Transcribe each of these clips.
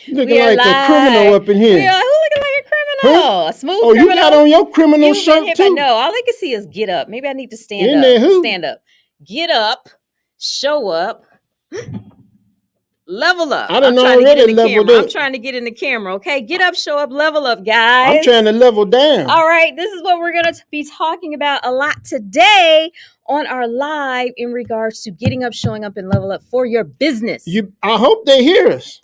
Looking We are like a criminal live. up in We here. are who looking like a Huh? criminal? A smooth Oh, you got criminal? on your criminal You've been shirt hit by too. no. All I can see is get up. Maybe I need to stand In up. there who? Stand up. Get up. Show up. Level up. I I'm done trying to get in already the leveled camera. I'm up. trying to get in the camera. Okay. Get up, show up, level up, I'm trying guys. to level down. All right. This is what we're going to be talking about a lot today on our live in regards to getting up, showing up, and level up for your business. I hope they hear us.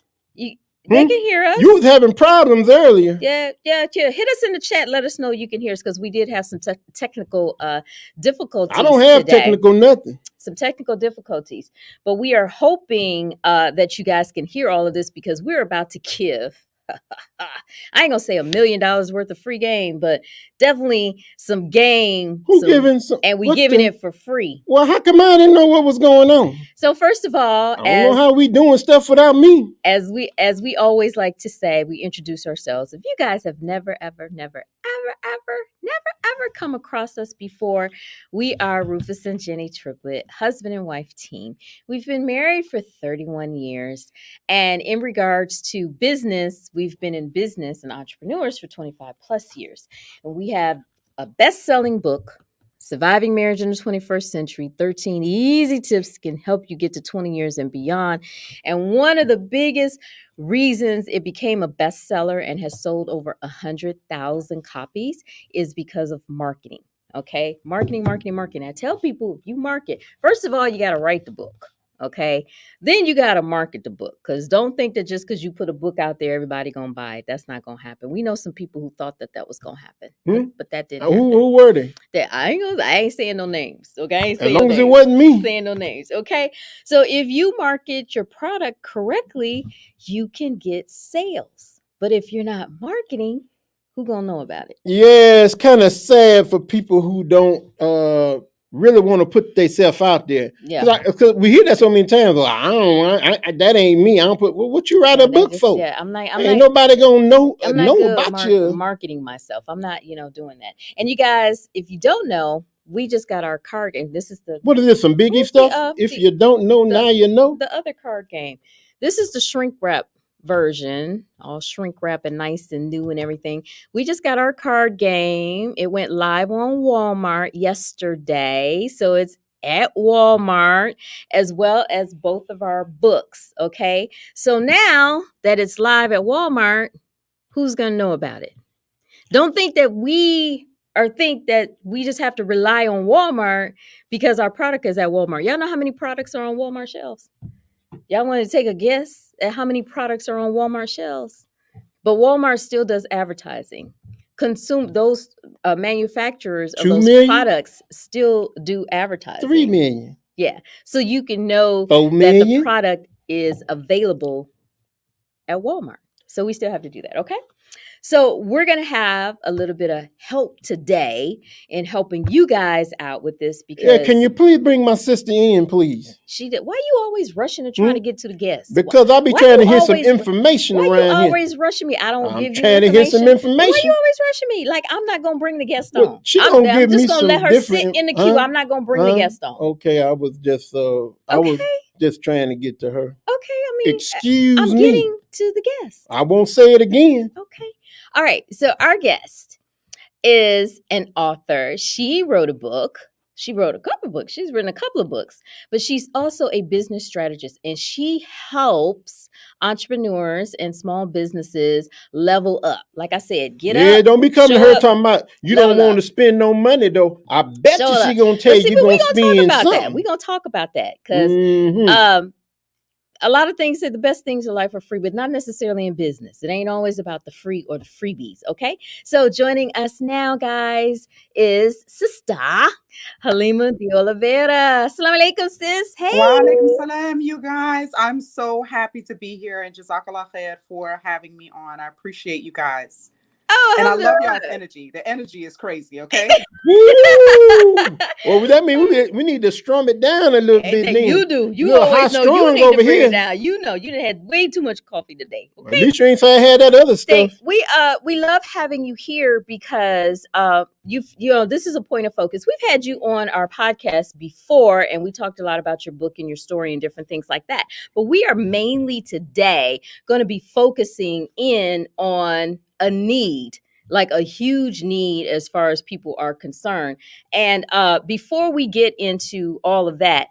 They can hear us. You was having problems earlier. Yeah. Hit us in the chat. Let us know you can hear us because we did have some technical difficulties. I don't have today. technical nothing. Some technical difficulties, but we are hoping that you guys can hear all of this because we're about to give. I ain't gonna say $1 million worth of free game, but definitely some game. Giving some? And we giving it for free. Well, how come I didn't know what was going on? So first of all, I don't know how we doing stuff without me. As we always like to say, we introduce ourselves. If you guys have never come across us before, we are Rufus and Jenny Triplett, husband and wife team. We've been married for 31 years. And in regards to business, we've been in business and entrepreneurs for 25 plus years. And we have a best-selling book, Surviving Marriage in the 21st Century, 13 easy tips can help you get to 20 years and beyond. And one of the biggest reasons it became a bestseller and has sold over 100,000 copies is because of marketing. Okay, marketing. I tell people, if you market, first of all, you got to write the book. Okay, then you got to market the book, because don't think that just because you put a book out there, everybody gonna buy it. That's not gonna happen. We know some people who thought that was gonna happen, but that didn't happen. Who were they? That I ain't saying no names. Okay, as long as it wasn't me. Saying no names. Okay, so if you market your product correctly, you can get sales. But if you're not marketing, who gonna know about it? Yeah, it's kind of sad for people who don't really want to put themselves out there. Yeah, because we hear that so many times. Like, that ain't me. I don't put. What you write a book for? Yeah, I'm not. Ain't nobody gonna know about you. Marketing myself. I'm not, doing that. And you guys, if you don't know, we just got our card game. This is the. What is this? Some biggie stuff? If you don't know, now you know. The other card game. This is the shrink wrap version, all shrink wrap and nice and new and everything. We just got our card game. It went live on Walmart yesterday, so it's at Walmart, as well as both of our books. Okay, so now that it's live at Walmart, who's gonna know about it? Don't think that we just have to rely on Walmart because our product is at Walmart. Y'all know how many products are on Walmart shelves? Y'all want to take a guess at how many products are on Walmart shelves? But Walmart still does advertising. Those manufacturers of those products still do advertising. 3 million. Yeah. So you can know that the product is available at Walmart. So we still have to do that. Okay. So we're going to have a little bit of help today in helping you guys out with this, because can you please bring my sister in, please? She did. Why are you always rushing and trying to get to the guests? Because I'll be trying to hear some information around here. Why you always rushing me? I don't give you information. I'm trying to hear some information. Why you always rushing me? Like, I'm not going to bring the guest on. I'm just going to let her sit in the queue. I'm not going to bring the guest on. Okay, I was just trying to get to her. Okay, I mean, excuse me. I'm getting to the guest. I won't say it again. Okay. All right. So our guest is an author. She wrote a book. She wrote a couple of books. She's written a couple of books, but she's also a business strategist, and she helps entrepreneurs and small businesses level up. Like I said, get up. Yeah, don't be coming to her talking about you don't want to spend no money though. I bet you she gonna tell you gonna spend something. We're gonna talk about that because a lot of things say the best things in life are free, but not necessarily in business. It ain't always about the free or the freebies, okay? So joining us now, guys, is Sister Halima de Oliveira. Assalamu alaikum, sis. Hey. Wa alaikum salam, you guys. I'm so happy to be here, and Jazakallah khair for having me on. I appreciate you guys. Oh, And I love hello. y'all's energy. The energy is crazy, okay? Woo! Well, that means we need to strum it down a little bit. Then You do. You little always high know you strung need to over bring here. it down. You know, you done had way too much coffee today. At Okay. least you ain't say I had that other Say, stuff. we love having you here because you know, this is a point of focus. We've had you on our podcast before, and we talked a lot about your book and your story and different things like that. But we are mainly today going to be focusing in on a need, like a huge need as far as people are concerned. And before we get into all of that,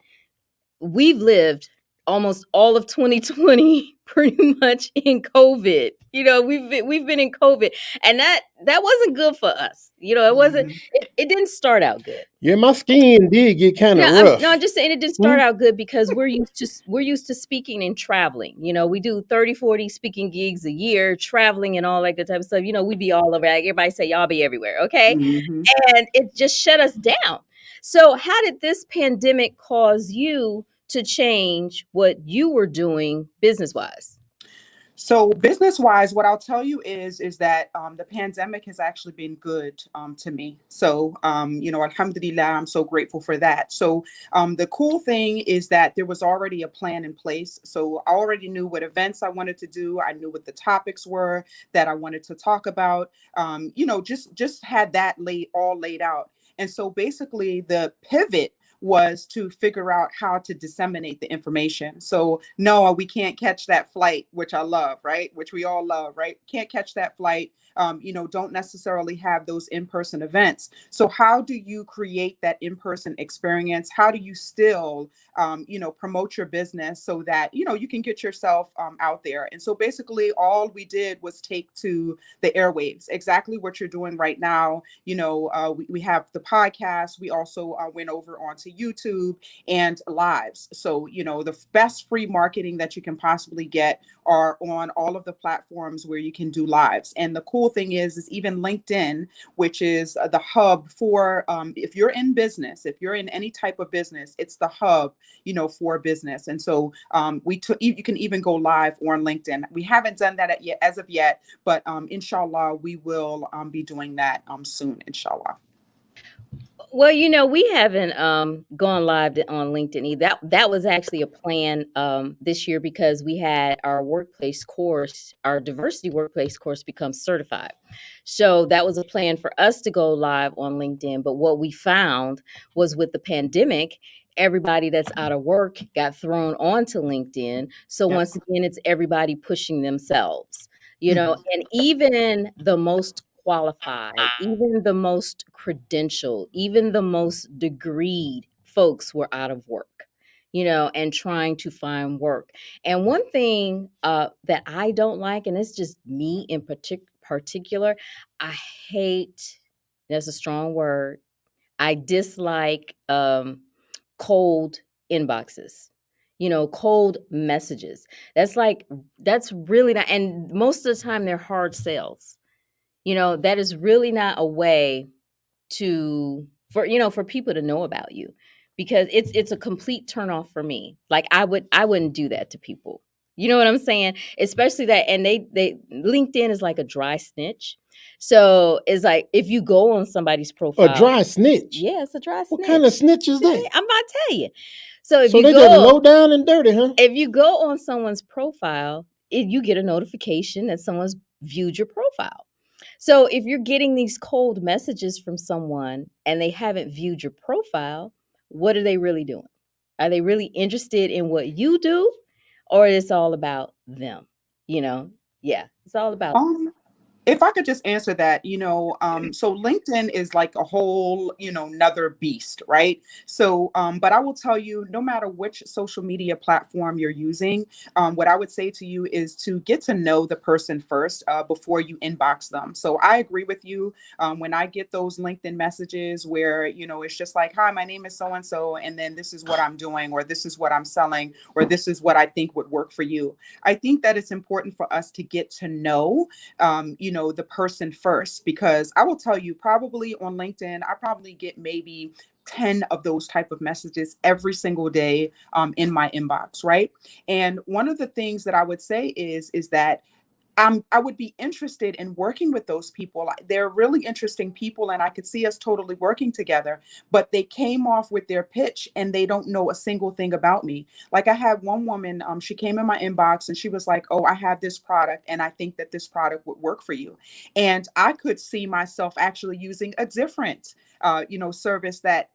we've lived almost all of 2020 pretty much in COVID. You know, we've been in COVID, and that wasn't good for us. You know, it wasn't. It didn't start out good. Yeah, my skin did get kind of rough. No, I'm just saying it didn't start out good because we're used to speaking and traveling. You know, we do 30, 40 speaking gigs a year, traveling and all that good type of stuff. You know, we be all over. Like everybody say, y'all be everywhere, okay? And it just shut us down. So, how did this pandemic cause you to change what you were doing business wise? So business wise, what I'll tell you is that the pandemic has actually been good to me. So you know, alhamdulillah, I'm so grateful for that. So the cool thing is that there was already a plan in place. So I already knew what events I wanted to do. I knew what the topics were that I wanted to talk about. You know, just had that all laid out. And so basically the pivot was to figure out how to disseminate the information. So no, we can't catch that flight, which I love, right? Which we all love, right? Can't catch that flight. You know, don't necessarily have those in-person events. So how do you create that in-person experience? How do you still, you know, promote your business so that, you know, you can get yourself out there? And so basically all we did was take to the airwaves, exactly what you're doing right now. You know, we have the podcast. We also went over onto YouTube and lives. So, you know, the best free marketing that you can possibly get are on all of the platforms where you can do lives. And the cool thing is even LinkedIn, which is the hub for, if you're in business, if you're in any type of business, it's the hub, you know, for business. And so you can even go live on LinkedIn. We haven't done that yet as of yet, but inshallah, we will be doing that soon, inshallah. Well, you know, we haven't gone live on LinkedIn either. That was actually a plan this year because we had our workplace course, our diversity workplace course become certified. So that was a plan for us to go live on LinkedIn. But what we found was with the pandemic, everybody that's out of work got thrown onto LinkedIn. So once again, it's everybody pushing themselves, you know, and even the most qualified, even the most credentialed, even the most degreed folks were out of work, you know, and trying to find work. And one thing that I don't like, and it's just me in particular, I hate, that's a strong word, I dislike cold inboxes, you know, cold messages. That's really not, and most of the time they're hard sales. You know, that is really not a way for people to know about you, because it's a complete turnoff for me. Like I wouldn't do that to people. You know what I'm saying? Especially that, and they LinkedIn is like a dry snitch. So it's like if you go on somebody's profile, a dry snitch. Yeah, it's a dry snitch. What kind of snitch is that? I'm about to tell you. So if so you they go, just low down and dirty, huh? If you go on someone's profile, you get a notification that someone's viewed your profile. So if you're getting these cold messages from someone and they haven't viewed your profile, what are they really doing? Are they really interested in what you do, or is it all about them? You know, yeah, it's all about If I could just answer that, you know, so LinkedIn is like a whole, you know, another beast, right? So, but I will tell you, no matter which social media platform you're using, what I would say to you is to get to know the person first before you inbox them. So I agree with you. When I get those LinkedIn messages where, you know, it's just like, hi, my name is so-and-so, and then this is what I'm doing, or this is what I'm selling, or this is what I think would work for you. I think that it's important for us to get to know, you know, the person first, because I will tell you, probably on LinkedIn, I probably get maybe 10 of those type of messages every single day in my inbox, right? And one of the things that I would say is that I would be interested in working with those people. They're really interesting people, and I could see us totally working together. But they came off with their pitch, and they don't know a single thing about me. Like I had one woman, she came in my inbox, and she was like, "Oh, I have this product, and I think that this product would work for you." And I could see myself actually using a different, service that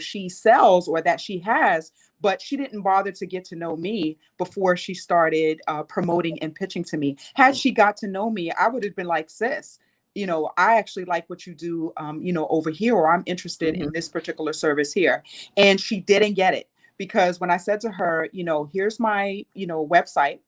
she sells or that she has, but she didn't bother to get to know me before she started promoting and pitching to me. Had she got to know me, I would have been like, sis, I actually like what you do, over here, or I'm interested in this particular service here. And she didn't get it, because when I said to her, here's my, website,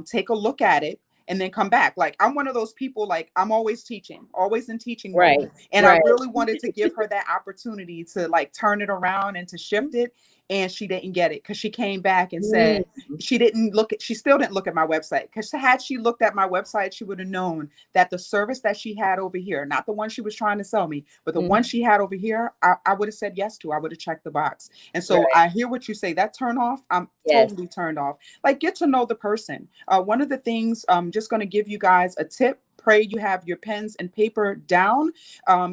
take a look at it, and then come back. Like, I'm one of those people, like, I'm always teaching, always in teaching mode. And I really wanted to give her that opportunity to like turn it around and to shift it. And she didn't get it, because she came back and said she still didn't look at my website, because had she looked at my website, she would have known that the service that she had over here, not the one she was trying to sell me, but the one she had over here, I would have said yes to. I would have checked the box. And so I hear what you say, that turn off, I'm totally turned off. Like, get to know the person. One of the things, I'm just going to give you guys a tip. Pray you have your pens and paper down.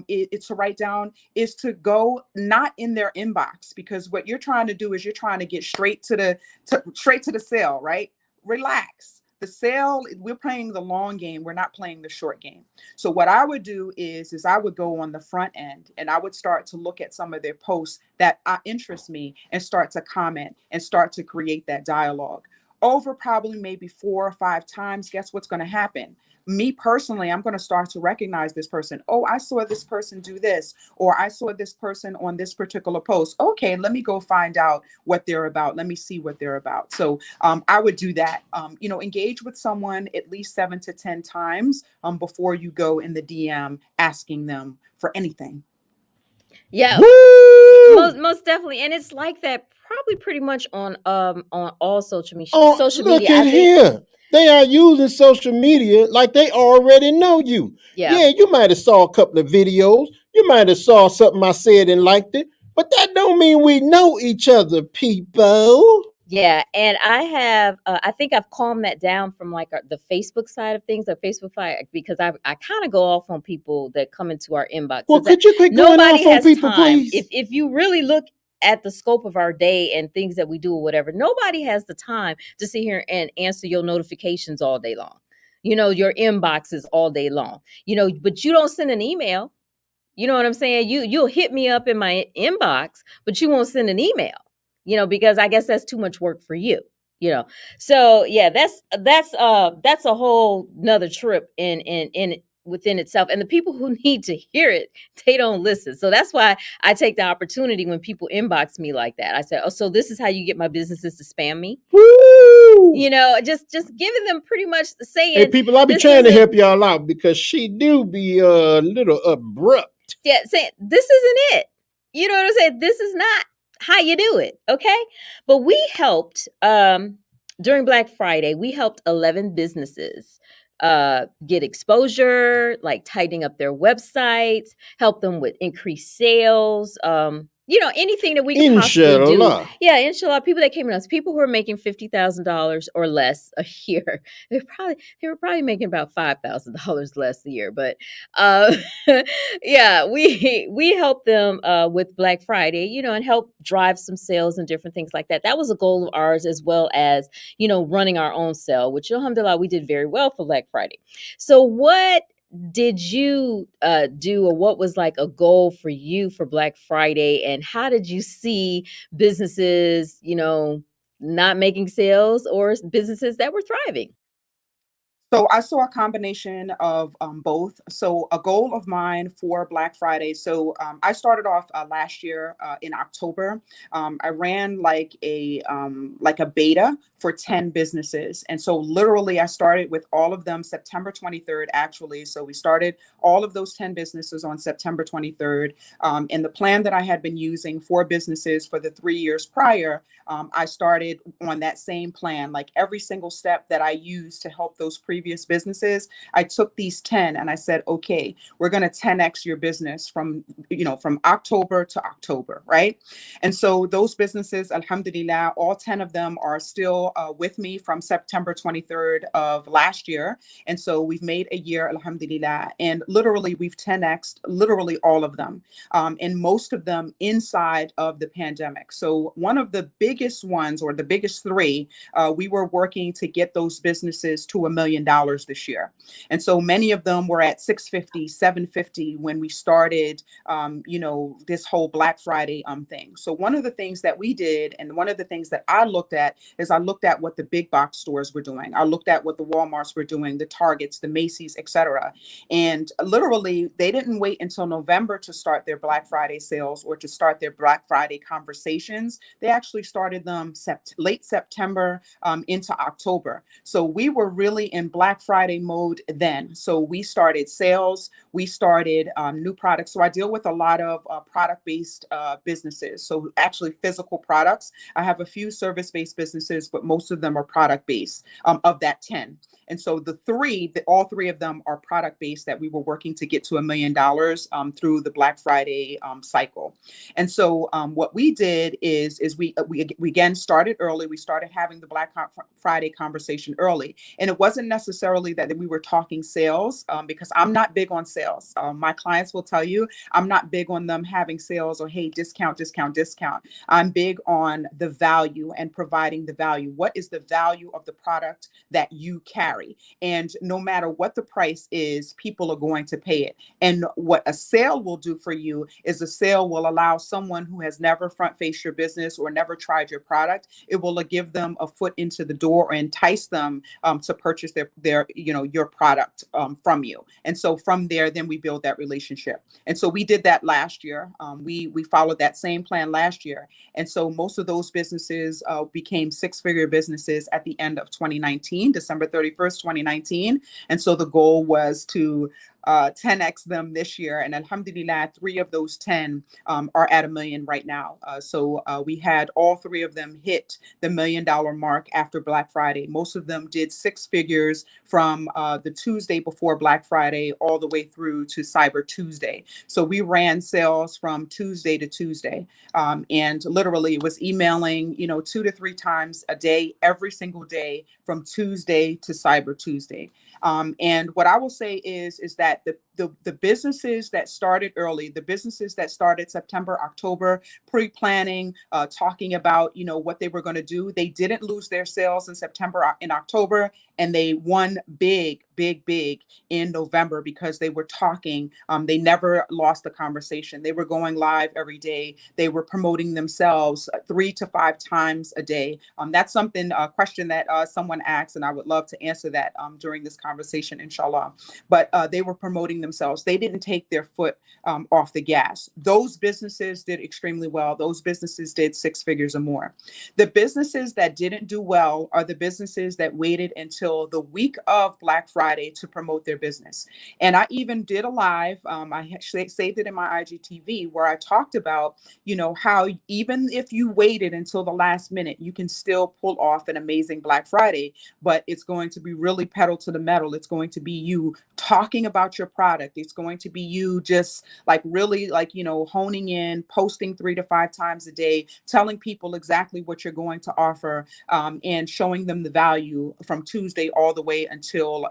It's to write down, is to go not in their inbox, because what you're trying to do is you're trying to get straight to the sale, right? Relax. The sale, we're playing the long game. We're not playing the short game. So what I would do is I would go on the front end, and I would start to look at some of their posts that interest me, and start to comment and start to create that dialogue. Over probably maybe 4 or 5 times, guess what's going to happen? Me personally, I'm going to start to recognize this person. Oh, I saw this person do this, or I saw this person on this particular post. Okay, let me go find out what they're about. Let me see what they're about. So I would do that. Engage with someone at least 7 to 10 times before you go in the DM asking them for anything. Yeah, most definitely. And it's like that probably pretty much on all social media. Look at here. They are using social media like they already know you. Yeah, you might have saw a couple of videos. You might have saw something I said and liked it, but that don't mean we know each other, people. Yeah, and I think I've calmed that down from like the Facebook side of things, or Facebook side, because I kind of go off on people that come into our inbox. Well, could you quit going off on people, please? If you really look at the scope of our day and things that we do or whatever, nobody has the time to sit here and answer your notifications all day long. Your inboxes all day long. But you don't send an email. You know what I'm saying? You'll hit me up in my inbox, but you won't send an email. Because I guess that's too much work for you. So yeah, that's a whole nother trip in within itself. And the people who need to hear it, they don't listen. So that's why I take the opportunity when people inbox me like that. I say, oh, so this is how you get my businesses to spam me. Woo! Just giving them pretty much saying, hey, people, I be trying to help y'all out, because she do be a little abrupt. Yeah, saying this isn't it. You know what I'm saying? This is not how you do it. Okay. But we helped during Black Friday, we helped 11 businesses get exposure, like tightening up their websites, help them with increased sales, anything that we can possibly do. Yeah, inshallah, people that came to us, people who are making $50,000 or less a year. They were probably making about $5,000 less a year. But yeah, we helped them with Black Friday, and help drive some sales and different things like that. That was a goal of ours, as well as, running our own sale, which alhamdulillah, we did very well for Black Friday. So what did you do, or what was like a goal for you for Black Friday, and how did you see businesses, not making sales, or businesses that were thriving? So I saw a combination of both. So a goal of mine for Black Friday. So I started off last year in October. I ran like a beta for 10 businesses. And so literally I started with all of them September 23rd, actually. So we started all of those 10 businesses on September 23rd. And the plan that I had been using for businesses for the 3 years prior, I started on that same plan. Like every single step that I used to help those previous previous businesses, I took these 10 and I said, okay, we're going to 10x your business from, from October to October, right? And so those businesses, alhamdulillah, all 10 of them are still with me from September 23rd of last year. And so we've made a year, alhamdulillah, and literally we've 10x'd literally all of them, and most of them inside of the pandemic. So one of the biggest ones, or the biggest three, we were working to get those businesses to $1 million this year. And so many of them were at 650, 750 when we started, this whole Black Friday thing. So one of the things that we did, and one of the things that I looked at, is I looked at what the big box stores were doing. I looked at what the Walmarts were doing, the Targets, the Macy's, etc. And literally, they didn't wait until November to start their Black Friday sales or to start their Black Friday conversations. They actually started them late September into October. So we were really in Black Friday mode then. So we started sales, we started new products. So I deal with a lot of product-based businesses. So actually physical products. I have a few service-based businesses, but most of them are product-based of that 10. And so all three of them are product-based that we were working to get to $1 million through the Black Friday cycle. And so what we did is we again started early. We started having the Black Friday conversation early. And it wasn't necessarily that we were talking sales, because I'm not big on sales. My clients will tell you I'm not big on them having sales or, hey, discount, discount, discount. I'm big on the value and providing the value. What is the value of the product that you carry? And no matter what the price is, people are going to pay it. And what a sale will do for you is a sale will allow someone who has never front-faced your business or never tried your product, it will give them a foot into the door or entice them to purchase your product from you. And so from there, then we build that relationship. And so we did that last year. We followed that same plan last year. And so most of those businesses became six-figure businesses at the end of 2019, December 31st, 2019. And so the goal was to 10x them this year. And alhamdulillah, 3 of those 10 are at $1 million right now. So we had all 3 of them hit the $1 million mark after Black Friday. Most of them did 6 figures from the Tuesday before Black Friday all the way through to Cyber Tuesday. So we ran sales from Tuesday to Tuesday. And literally it was emailing, 2 to 3 times a day, every single day from Tuesday to Cyber Tuesday. And what I will say is that the businesses that started early, the businesses that started September, October, pre-planning, talking about, what they were going to do, they didn't lose their sales in September and October, and they won big in November because they were talking. They never lost the conversation. They were going live every day. They were promoting themselves 3 to 5 times a day. That's a question that someone asked, and I would love to answer that during this conversation, inshallah. But they were promoting themselves. They didn't take their foot off the gas. Those businesses did extremely well. Those businesses did 6 figures or more. The businesses that didn't do well are the businesses that waited until the week of Black Friday to promote their business. And I even did a live, I saved it in my IGTV, where I talked about, how even if you waited until the last minute, you can still pull off an amazing Black Friday, but it's going to be really pedal to the metal. It's going to be you talking about your product. It's going to be you just really honing in, posting 3 to 5 times a day, telling people exactly what you're going to offer, and showing them the value from Tuesday all the way until,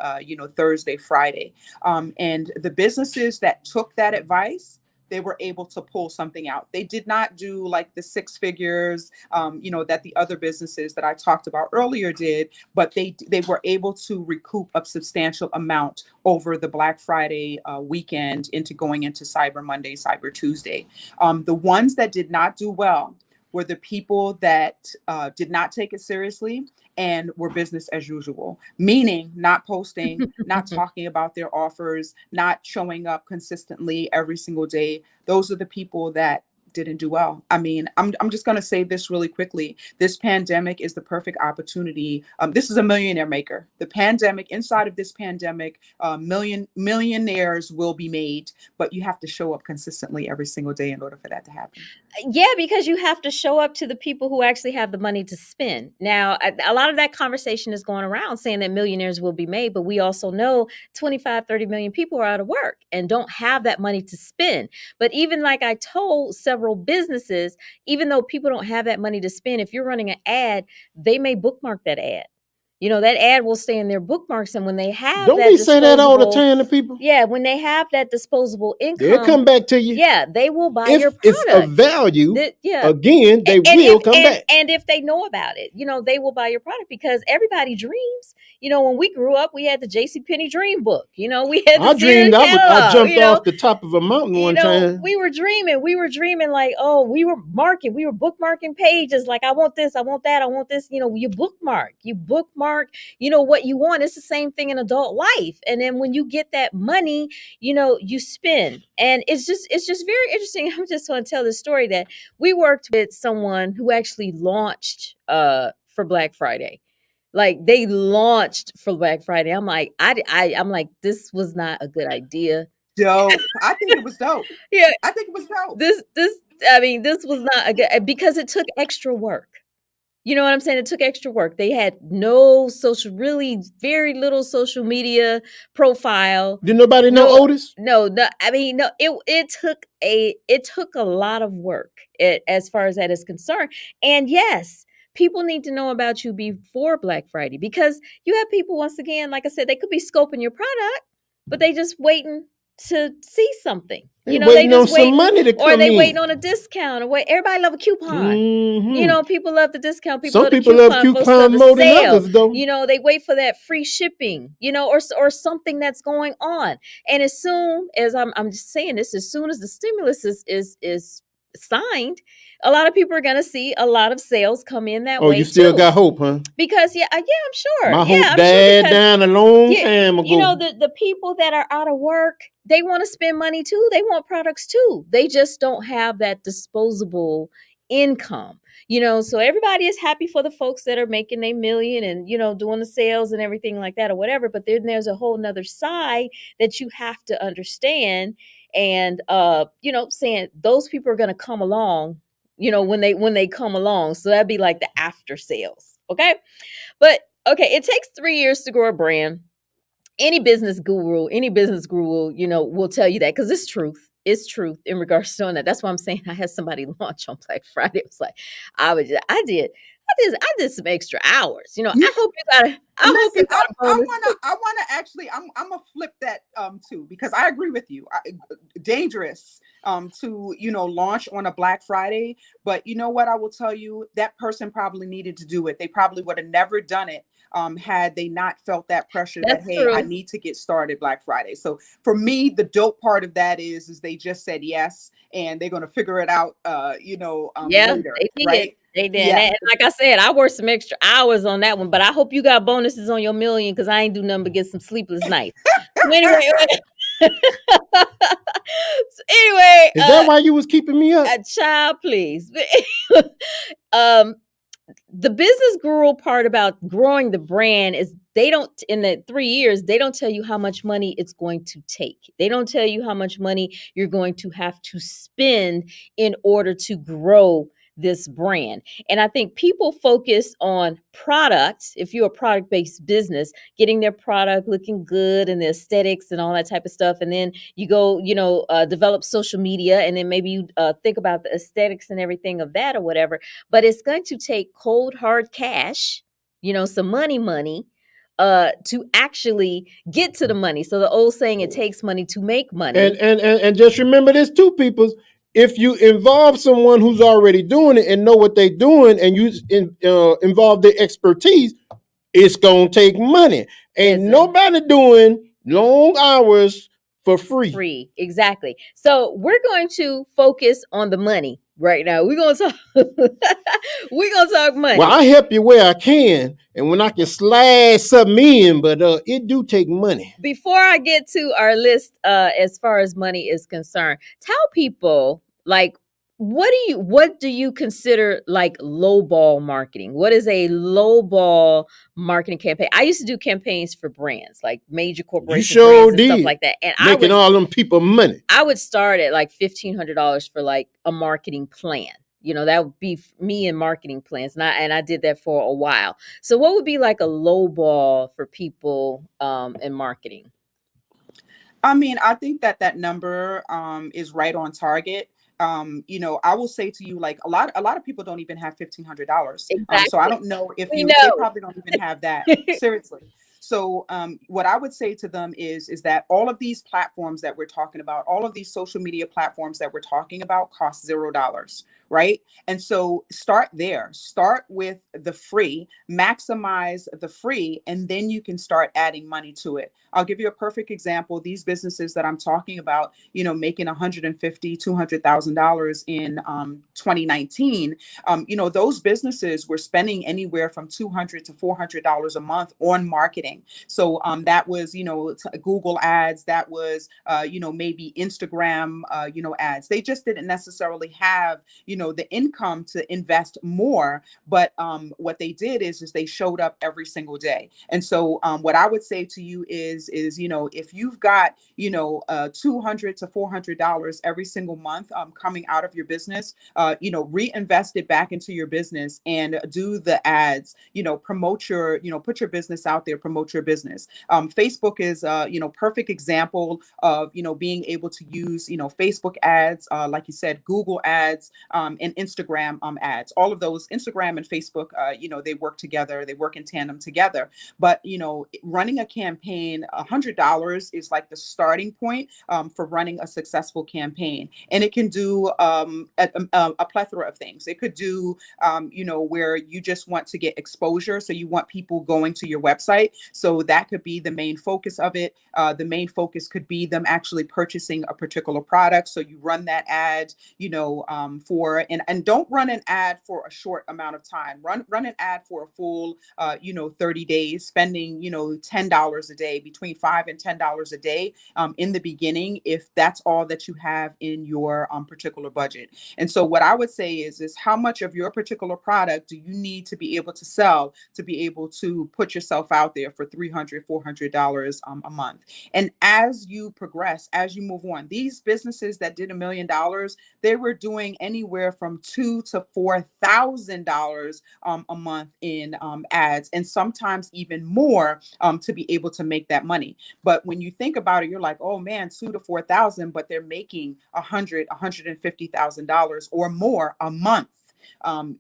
Thursday, Friday. And the businesses that took that advice, they were able to pull something out. They did not do the 6 figures, that the other businesses that I talked about earlier did, but they were able to recoup a substantial amount over the Black Friday weekend going into Cyber Monday, Cyber Tuesday. The ones that did not do well were the people that did not take it seriously and were business as usual, meaning not posting, not talking about their offers, not showing up consistently every single day. Those are the people that didn't do well. I mean, I'm just going to say this really quickly. This pandemic is the perfect opportunity. This is a millionaire maker. The pandemic, inside of this pandemic, millionaires will be made, but you have to show up consistently every single day in order for that to happen. Yeah, because you have to show up to the people who actually have the money to spend. Now, a lot of that conversation is going around saying that millionaires will be made, but we also know 25, 30 million people are out of work and don't have that money to spend. But even like I told several businesses, even though people don't have that money to spend, if you're running an ad, they may bookmark that ad. That ad will stay in their bookmarks, and when they have Don't we say that all the time to people? Yeah, when they have that disposable income, they'll come back to you. Yeah, they will buy if your product. It's of value. Again, they will come back. And if they know about it, they will buy your product, because everybody dreams. When we grew up, we had the JCPenney Dream Book. We had. I dreamed I jumped off the top of a mountain one time. We were dreaming like, oh, we were bookmarking pages. Like, I want this, I want that, I want this. You bookmark. What you want. It's the same thing in adult life. And then when you get that money, you spend. And it's just very interesting. I'm just going to tell this story that we worked with someone who actually launched for Black Friday. Like, they launched for Black Friday. I'm like, I'm like, this was not a good idea. Dope. I think it was dope. Yeah, I think it was dope. This was not a good, because it took extra work. You know what I'm saying? It took extra work. They had really very little social media profile. Did nobody know Otis? No. It took a lot of work as far as that is concerned. And yes, people need to know about you before Black Friday, because you have people, once again, like I said, they could be scoping your product, but they just waiting to see something. They just waiting, some money to come or they in. Waiting on a discount, or everybody love a coupon. Mm-hmm. People love the discount. Some people love coupon more than others, though. They wait for that free shipping, or something that's going on. And as soon as I'm just saying this, as soon as the stimulus is signed, a lot of people are going to see a lot of sales come in that way. Oh, you still got hope, huh? Because I'm sure. My hope died down a long time ago. The people that are out of work, they want to spend money too. They want products too. They just don't have that disposable income. So everybody is happy for the folks that are making a million and, doing the sales and everything like that or whatever. But then there's a whole nother side that you have to understand. And, saying those people are going to come along, when they come along. So that'd be like the after sales. Okay. But okay, it takes 3 years to grow a brand. Any business guru, will tell you that, because it's truth. It's truth in regards to that. That's why I'm saying I had somebody launch on Black Friday. It was like, I did some extra hours. I hope you got I want to actually, I'm going to flip that too, because I agree with you. Dangerous to, launch on a Black Friday. But you know what I will tell you? That person probably needed to do it. They probably would have never done it had they not felt that pressure. That's that, hey, true. I need to get started Black Friday. So for me, the dope part of that is they just said yes, and they're going to figure it out, later, they did. right? They did. Yeah. And like I said, I worked some extra hours on that one, but I hope you got bonuses on your million, because I ain't do nothing but get some sleepless nights. So anyway, is that why you was keeping me up? Child, please. The business guru part about growing the brand is in the 3 years, they don't tell you how much money it's going to take. They don't tell you how much money you're going to have to spend in order to grow this brand. And I think people focus on product. If you're a product-based business, getting their product looking good and the aesthetics and all that type of stuff. And then you go, develop social media, and then maybe you think about the aesthetics and everything of that or whatever. But it's going to take cold, hard cash, some money, to actually get to the money. So the old saying, it takes money to make money. And just remember this too, people. If you involve someone who's already doing it and know what they're doing, and you involve their expertise, it's going to take money. Ain't nobody doing long hours for free. Exactly. So we're going to focus on the money right now. We're going to talk money. Well, I help you where I can, and when I can slide something in, but it do take money. Before I get to our list, as far as money is concerned, tell people, like, what do you consider like lowball marketing? What is a lowball marketing campaign? I used to do campaigns for brands, like major You corporation sure brands and stuff did. like that. And Making all them people money. I would start at like $1,500 for like a marketing plan. That would be me and marketing plans. And I did that for a while. So what would be like a low ball for people in marketing? I mean, I think that number is right on target. I will say to you, like a lot of people don't even have $1,500. So I Exactly. don't know if We they know. probably don't even have that. Seriously. So what I would say to them is that all of these platforms that we're talking about, all of these social media platforms that we're talking about cost $0, right? And so start there. Start with the free, maximize the free, and then you can start adding money to it. I'll give you a perfect example. These businesses that I'm talking about, making $150,000, $200,000 in 2019, those businesses were spending anywhere from $200 to $400 a month on marketing. So that was, Google ads, that was, maybe Instagram, ads. They just didn't necessarily have, the income to invest more. But what they did is they showed up every single day. And so what I would say to you is, if you've got, $200 to $400 every single month coming out of your business, reinvest it back into your business and do the ads, promote put your business out there, promote your business. Facebook is, perfect example of, being able to use, Facebook ads, like you said, Google ads, and Instagram ads. All of those, Instagram and Facebook, they work together, they work in tandem together. But, running a campaign, $100 is like the starting point for running a successful campaign. And it can do a plethora of things. It could do, where you just want to get exposure. So you want people going to your website. So that could be the main focus of it. The main focus could be them actually purchasing a particular product. So you run that ad, and don't run an ad for a short amount of time. Run an ad for a full, 30 days, spending, $10 a day, between $5 and $10 a day in the beginning, if that's all that you have in your particular budget. And so what I would say is how much of your particular product do you need to be able to sell to be able to put yourself out there for $300, $400 a month? And as you progress, as you move on, these businesses that did $1 million, they were doing anywhere from $2,000 to $4,000 a month in ads, and sometimes even more to be able to make that money. But when you think about it, you're like, oh man, $2,000 to $4,000, but they're making $100,000, $150,000 or more a month. And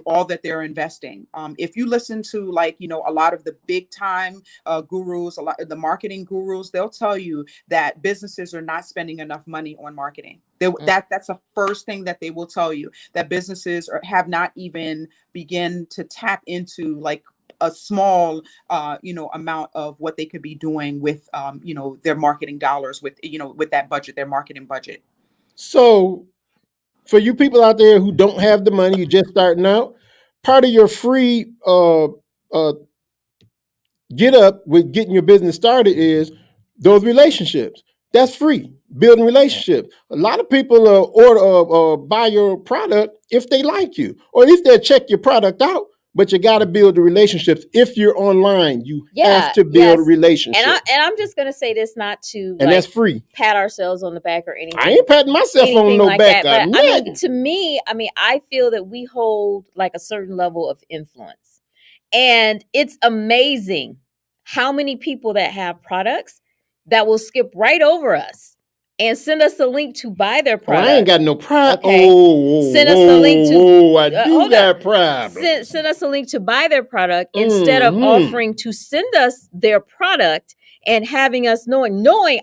all that they're investing. If you listen to a lot of the big time gurus, a lot of the marketing gurus, they'll tell you that businesses are not spending enough money on marketing. That's the first thing that they will tell you, that businesses have not even begun to tap into a small, amount of what they could be doing with, their marketing dollars, with that budget, their marketing budget. So for you people out there who don't have the money, you're just starting out, part of your free get up with getting your business started is those relationships. That's free. Building relationships. A lot of people order buy your product if they like you, or at least they'll check your product out. But you got to build the relationships. If you're online, you have to build relationships. And I'm just going to say this, not to and that's free. Pat ourselves on the back or anything. I ain't patting myself on no back. That. But to me, I feel that we hold like a certain level of influence, and it's amazing how many people that have products that will skip right over us and send us a link to buy their product. I ain't got no pride. Okay. Send us a link to. I do got pride. Send us a link to buy their product instead of offering to send us their product and having us knowing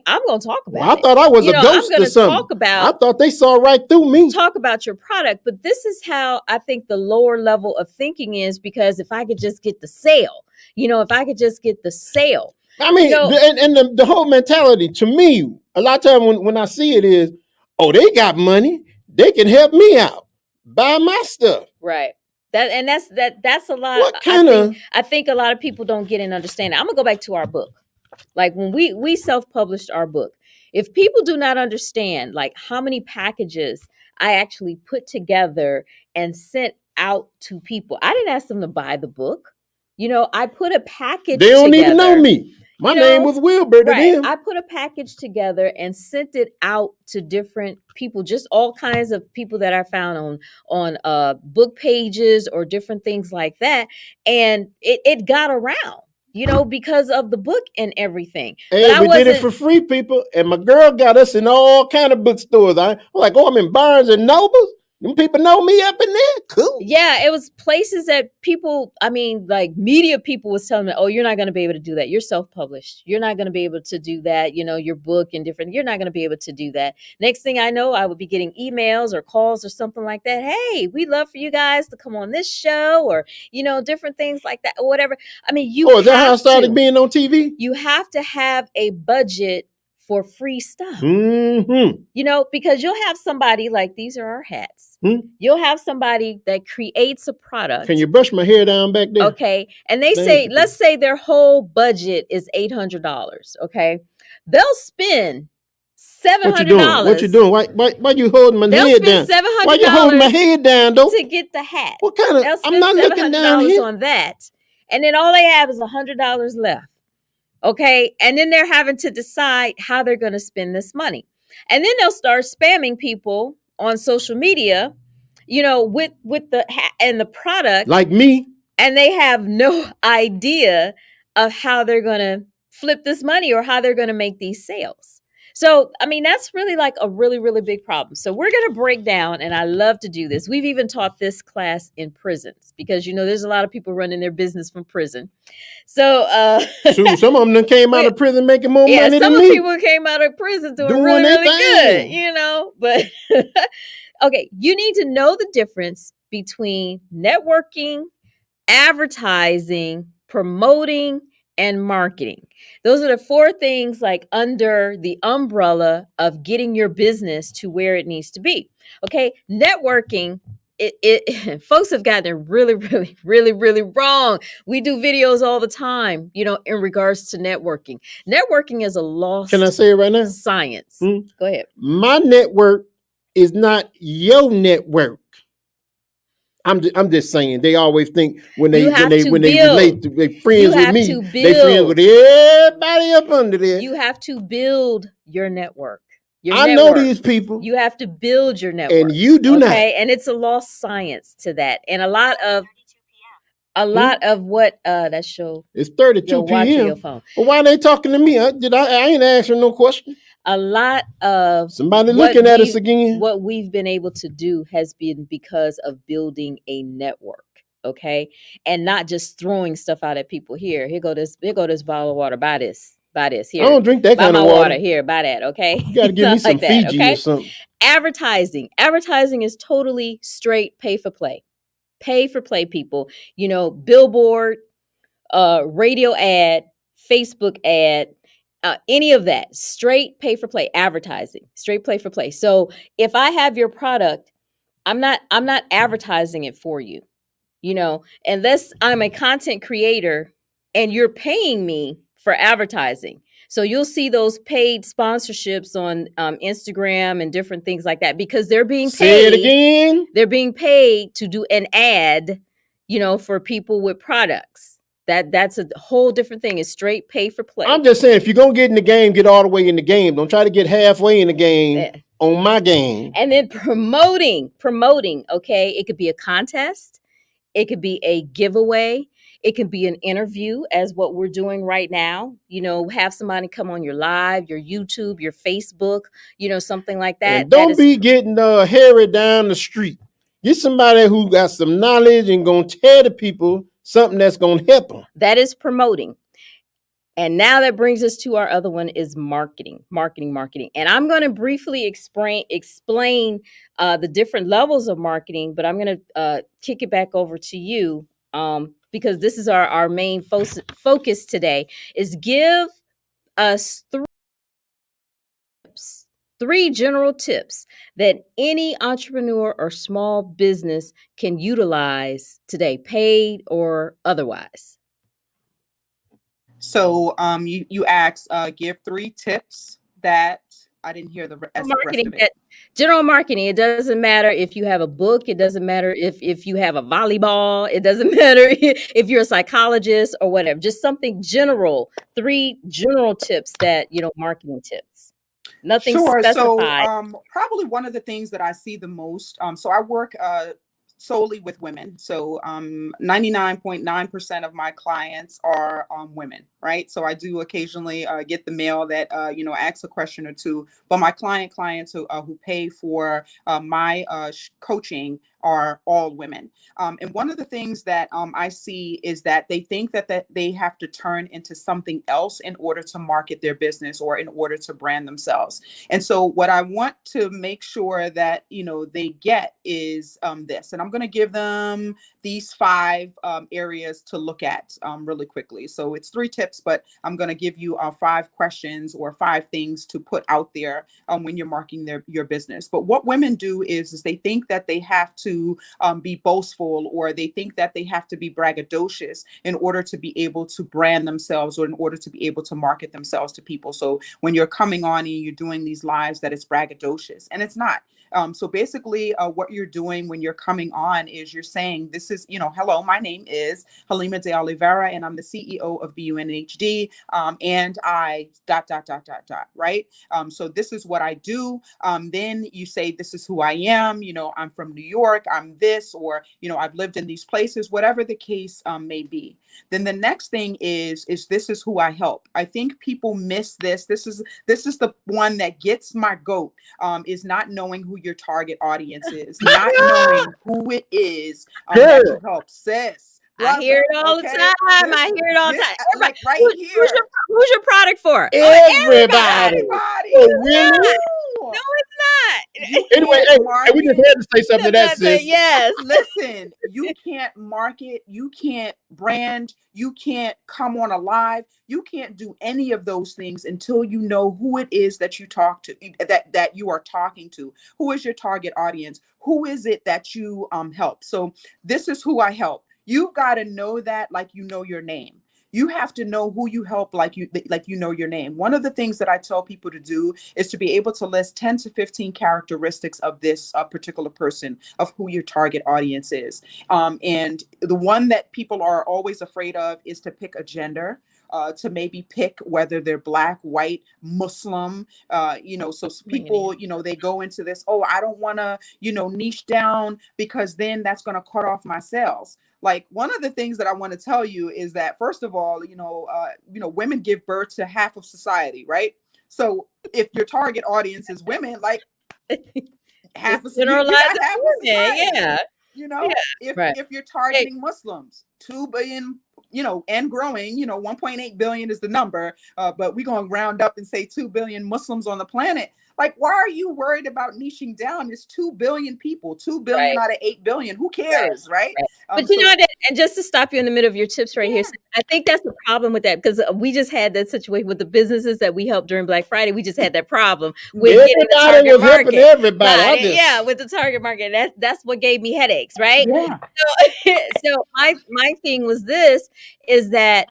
I'm going to talk about it. I thought I was a ghost I'm or something. Talk about, I thought they saw right through me. Talk about your product. But this is how I think the lower level of thinking is, because if I could just get the sale, if I could just get the sale. I mean, and the whole mentality to me, a lot of times when I see it is, oh, they got money, they can help me out, buy my stuff. Right. That's a lot. What kind of? I think a lot of people don't get and understand. I'm gonna go back to our book. Like when we self-published our book, if people do not understand like how many packages I actually put together and sent out to people. I didn't ask them to buy the book. I put a package They don't together. even know me. My name was Wilbur to Right. them. I put a package together and sent it out to different people, just all kinds of people that I found on book pages or different things like that. And it got around, because of the book and everything. Hey, we did it for free, people. And my girl got us in all kind of bookstores. I'm like, I'm in Barnes and Nobles. Them people know me up in there. Cool. Yeah, it was places that people, like media people was telling me, oh, you're not going to be able to do that. You're self-published. You're not going to be able to do that. Your book and different, you're not going to be able to do that. Next thing I know, I would be getting emails or calls or something like that. Hey, we'd love for you guys to come on this show or, different things like that or whatever. Is that how I started being on TV? You have to have a budget for free stuff. Mm-hmm. Because you'll have somebody like, these are our hats. You'll have somebody that creates a product. Can you brush my hair down back there? Okay. And they say, let's say their whole budget is $800. Okay. They'll spend $700. What you doing? Why you holding my head down? $700. Why you holding my head down, though? To get the hat. What kind of? I'm not looking down here. On that. And then all they have is $100 left. Okay. And then they're having to decide how they're going to spend this money. And then they'll start spamming people on social media, with the hat and the product. Like me. And they have no idea of how they're going to flip this money or how they're going to make these sales. So, that's really like a really, really big problem. So we're going to break down, and I love to do this. We've even taught this class in prisons because, there's a lot of people running their business from prison. So, some of them came out of prison making more money than me. Some people came out of prison doing really, really good, but okay, you need to know the difference between networking, advertising, promoting, and marketing. Those are the 4 things like under the umbrella of getting your business to where it needs to be. Okay, networking, it folks have gotten it really, really, really, really wrong. We do videos all the time, in regards to networking. Networking is a lost Can I say it right now? Science. Go ahead. My network is not your network. I'm just saying they always think when they relate to they friends with me, they friends with everybody up under there. You have to build your network. I know these people. You have to build your network. And you do not. Okay, and it's a lost science to that. And a lot of what that show. It's 32 p.m. Your phone. Well, why are they talking to me? I ain't asking no question. A lot of somebody looking at us again. What we've been able to do has been because of building a network, okay, and not just throwing stuff out at people. Here go this bottle of water. Buy this. Here. I don't drink that kind of water. Here, buy that. Okay, you got to give me some Fiji or something. Advertising is totally straight pay for play. Pay for play, people. Billboard, radio ad, Facebook ad. Any of that, straight pay for play advertising, straight pay for play. So if I have your product, I'm not advertising it for you, unless I'm a content creator and you're paying me for advertising. So you'll see those paid sponsorships on Instagram and different things like that because they're being paid. Say it again. They're being paid to do an ad, for people with products. That's a whole different thing. It's straight pay for play. I'm just saying, if you're going to get in the game, get all the way in the game. Don't try to get halfway in the game on my game. And then promoting, okay? It could be a contest. It could be a giveaway. It can be an interview as what we're doing right now. Have somebody come on your live, your YouTube, your Facebook, something like that. And don't be getting hairy down the street. Get somebody who got some knowledge and going to tell the people something that's going to help them. That is promoting. And now that brings us to our other one is marketing. And I'm going to briefly explain the different levels of marketing, but I'm going to kick it back over to you because this is our main focus today is give us 3 general tips that any entrepreneur or small business can utilize today, paid or otherwise. So you asked, give 3 tips that I didn't hear the rest Marketing, of it. general marketing. It doesn't matter if you have a book. It doesn't matter if you have a volleyball. It doesn't matter if you're a psychologist or whatever. Just something general. 3 general tips that, marketing tips. Nothing Sure. So, specified. probably one of the things that I see the most. So I work solely with women. So 99.9% of my clients are women, right? So I do occasionally get the mail that asks a question or two, but my clients who pay for my coaching are all women. And one of the things that I see is that they think that they have to turn into something else in order to market their business or in order to brand themselves. And so what I want to make sure that, they get is this, and I'm going to give them these 5 areas to look at really quickly. So it's 3 tips, but I'm going to give you 5 questions or 5 things to put out there when you're marketing your business. But what women do is they think that they have to be boastful, or they think that they have to be braggadocious in order to be able to brand themselves or in order to be able to market themselves to people. So when you're coming on and you're doing these lives, that it's braggadocious, and it's not. So basically what you're doing when you're coming on is you're saying, this is, hello, my name is Halima de Oliveira, and I'm the CEO of BUNHD, and I ... right? So this is what I do. Then you say, this is who I am. I'm from New York, I'm this, or, I've lived in these places, whatever the case may be. Then the next thing is this is who I help. I think people miss this. This is the one that gets my goat, is not knowing who your target audience is, not knowing who it is that you help. Sis, brother, I hear it all the time. I hear it all the time. Like right here. Who's your product for? Everybody. Oh, really? No, it's not. Anyway, hey, we just had to say something to that, sis. Yes. Listen, you can't market, you can't brand, you can't come on a live, you can't do any of those things until you know who it is that you talk to, that you are talking to. Who is your target audience? Who is it that you help? So this is who I help. You've got to know that like you know your name. You have to know who you help like you know your name. One of the things that I tell people to do is to be able to list 10 to 15 characteristics of this particular person, of who your target audience is. And the one that people are always afraid of is to pick a gender. To maybe pick whether they're Black, white, Muslim, so people, they go into this, oh, I don't want to, niche down because then that's going to cut off my sales. Like, one of the things that I want to tell you is that, first of all, women give birth to half of society, right? So if your target audience is women, like half of society. Yeah. If you're targeting Muslims, 2 billion, and growing, 1.8 billion is the number, but we're going to round up and say 2 billion Muslims on the planet. Like, why are you worried about niching down? It's 2 billion people, 2 billion out of 8 billion. Who cares, right? But and just to stop you in the middle of your tips right here, I think that's the problem with that, because we just had that situation with the businesses that we helped during Black Friday. We just had that problem with getting the target market. Everybody. With the target market. That's what gave me headaches, right? Yeah. So my thing was this, is that,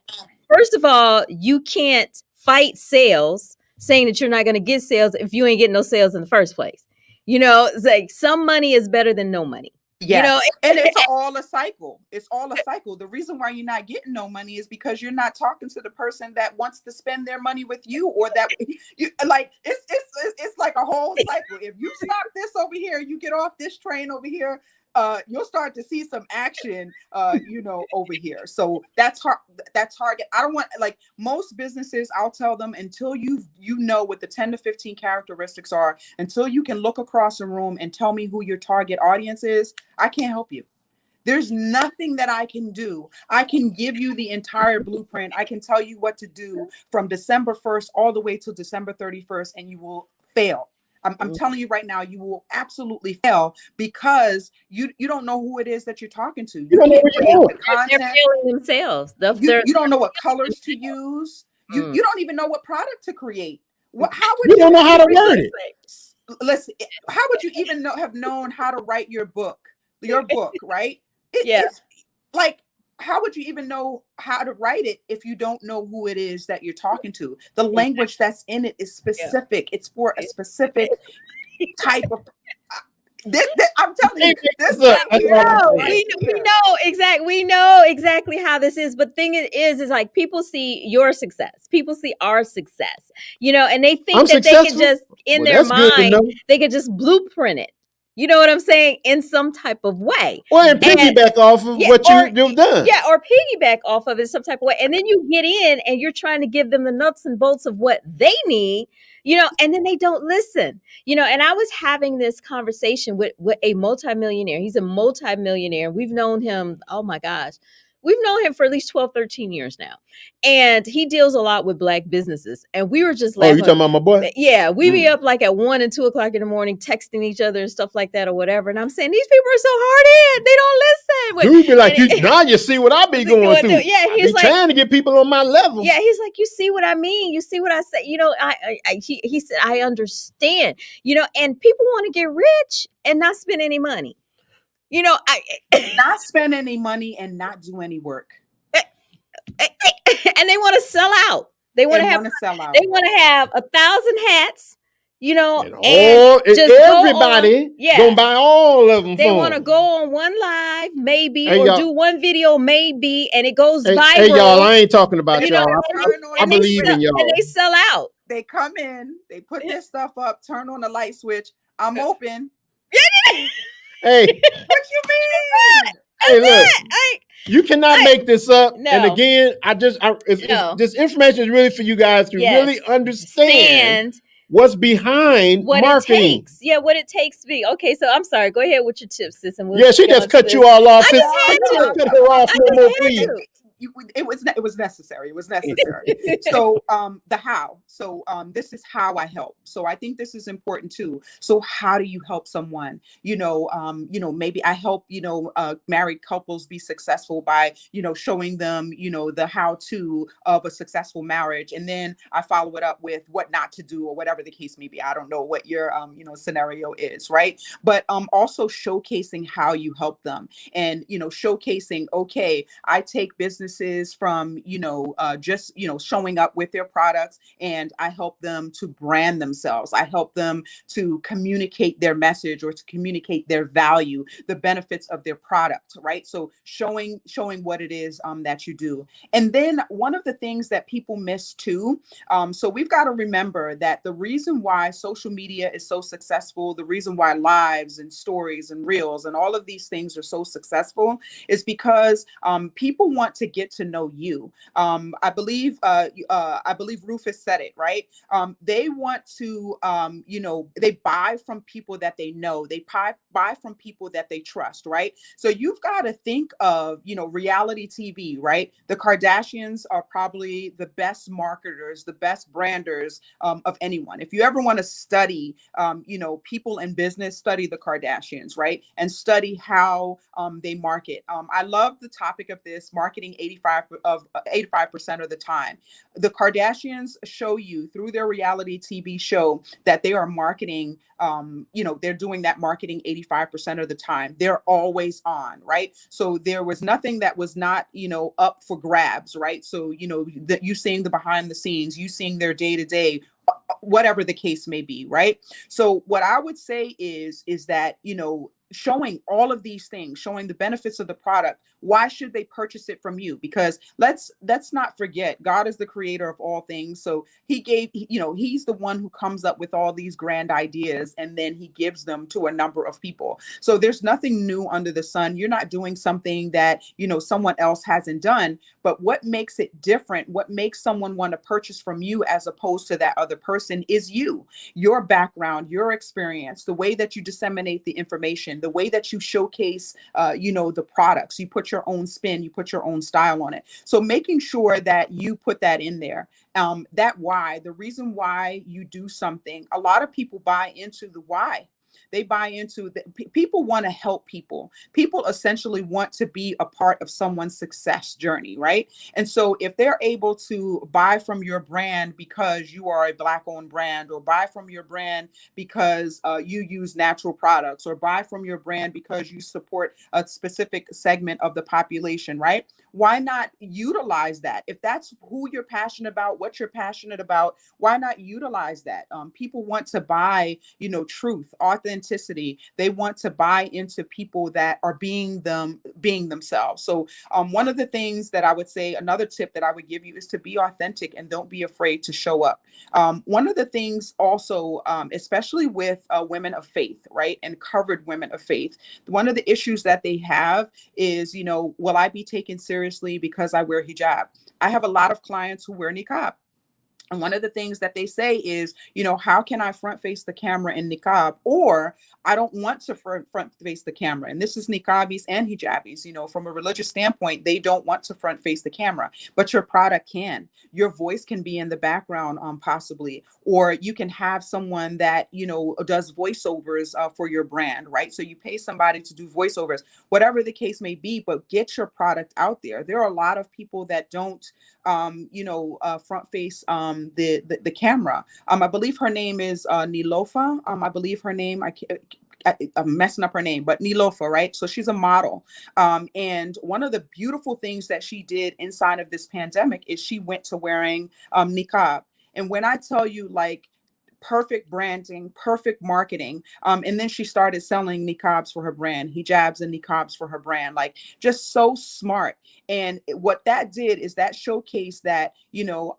first of all, you can't fight sales saying that you're not going to get sales if you ain't getting no sales in the first place. It's like some money is better than no money. Yes. And it's all a cycle. It's all a cycle. The reason why you're not getting no money is because you're not talking to the person that wants to spend their money with you, or that you like. It's like a whole cycle. If you stop this over here, you get off this train over here, you'll start to see some action, over here. So that's target. I don't want, like, most businesses, I'll tell them, until you know what the 10 to 15 characteristics are, until you can look across the room and tell me who your target audience is, I can't help you. There's nothing that I can do. I can give you the entire blueprint. I can tell you what to do from December 1st all the way till December 31st, and you will fail. I'm telling you right now, you will absolutely fail, because you don't know who it is that you're talking to. You can't create the content. They're failing themselves. You don't know what colors to use. You don't even know what product to create. How would you don't know how to word it? Listen, how would you even have known how to write your book, right? It's like, how would you even know how to write it if you don't know who it is that you're talking to? The language that's in it is specific. It's for a specific type of. I'm telling you, this we know exactly. We know exactly how this is. But thing is like people see your success. People see our success. And they think that they could just in their mind they could just blueprint it. You know what I'm saying? In some type of way. Well, and piggyback off of what you've done. Yeah, or piggyback off of it some type of way. And then you get in and you're trying to give them the nuts and bolts of what they need, and then they don't listen. And I was having this conversation with a multimillionaire. He's a multimillionaire. We've known him, oh my gosh. We've known him for at least 12, 13 years now. And he deals a lot with Black businesses. And we were just laughing. Oh, you talking about my boy? Yeah. We be up like at 1 and 2 o'clock in the morning texting each other and stuff like that or whatever. And I'm saying, these people are so hard-headed. They don't listen. Dude be like, now you see what I be going through. Yeah, he's like trying to get people on my level. Yeah, he's like, you see what I mean? You see what I say? He said, I understand. And people want to get rich and not spend any money. Not spend any money and not do any work. And they want to sell out. They want to sell out. They want to have 1,000 hats, and everybody gonna buy all of them. They want to go on one live, maybe, or do one video, maybe, and it goes viral. Hey, y'all, I ain't talking about y'all. I believe in y'all. And they sell out. They come in, they put their stuff up, turn on the light switch. I'm open. Hey, what you mean? Hey, look, you cannot make this up. No. And again, this information is really for you guys to really understand what's behind what marketing. It takes. Yeah, what it takes to be. Okay, so I'm sorry. Go ahead with your tips, sis. And she just cut you all off. I just had to. Cut her off no more, please. It was necessary. It was necessary. So the how. So this is how I help. So I think this is important too. So how do you help someone? Maybe I help married couples be successful by showing them the how to of a successful marriage, and then I follow it up with what not to do or whatever the case may be. I don't know what your scenario is, right? But also showcasing how you help them, and showcasing. Okay, I take business from just showing up with their products, and I help them to brand themselves. I help them to communicate their message or to communicate their value, the benefits of their product, right? So showing what it is that you do. And then one of the things that people miss too, so we've got to remember that the reason why social media is so successful, the reason why lives and stories and reels and all of these things are so successful is because people want to get to know you. I believe Rufus said it, right? They want to, they buy from people that they know. They buy from people that they trust, right? So you've got to think of, reality TV, right? The Kardashians are probably the best marketers, the best branders of anyone. If you ever want to study, people in business, study the Kardashians, right? And study how they market. I love the topic of this, marketing 85% of the time. The Kardashians show you through their reality TV show that they are marketing, they're doing that marketing 85% of the time. They're always on, right? So there was nothing that was not, up for grabs, right? So, that you seeing the behind the scenes, you seeing their day to day, whatever the case may be, right? So what I would say is that, showing all of these things, showing the benefits of the product. Why should they purchase it from you? Because let's not forget, God is the creator of all things. So he's the one who comes up with all these grand ideas, and then he gives them to a number of people. So there's nothing new under the sun. You're not doing something that, someone else hasn't done. But what makes it different, what makes someone want to purchase from you as opposed to that other person is you, your background, your experience, the way that you disseminate the information, the way that you showcase, the products, you put your own spin, you put your own style on it. So making sure that you put that in there, the reason why you do something, a lot of people buy into the why. They buy into people want to help people. People essentially want to be a part of someone's success journey, right? And so if they're able to buy from your brand because you are a Black-owned brand, or buy from your brand because you use natural products, or buy from your brand because you support a specific segment of the population, right? why not utilize that? If that's who you're passionate about, what you're passionate about, why not utilize that? People want to buy, truth, authenticity. They want to buy into people that are being themselves. So one of the things that I would say, another tip that I would give you is to be authentic and don't be afraid to show up. One of the things also, especially with women of faith, right, and covered women of faith, one of the issues that they have is, will I be taken seriously because I wear hijab? I have a lot of clients who wear niqab. And one of the things that they say is, how can I front face the camera in niqab? Or I don't want to front face the camera. And this is niqabis and hijabis. From a religious standpoint, they don't want to front face the camera, but your product can. Your voice can be in the background, possibly, or you can have someone that, does voiceovers for your brand, right? So you pay somebody to do voiceovers, whatever the case may be, but get your product out there. There are a lot of people that don't, front face the camera. I believe her name is Nilofa. I believe her name, I'm messing up her name, but Nilofa, right? So she's a model. And one of the beautiful things that she did inside of this pandemic is she went to wearing niqab. And when I tell you, like, perfect branding, perfect marketing. And then she started selling niqabs for her brand, hijabs and niqabs for her brand, like just so smart. And what that did is that showcased that,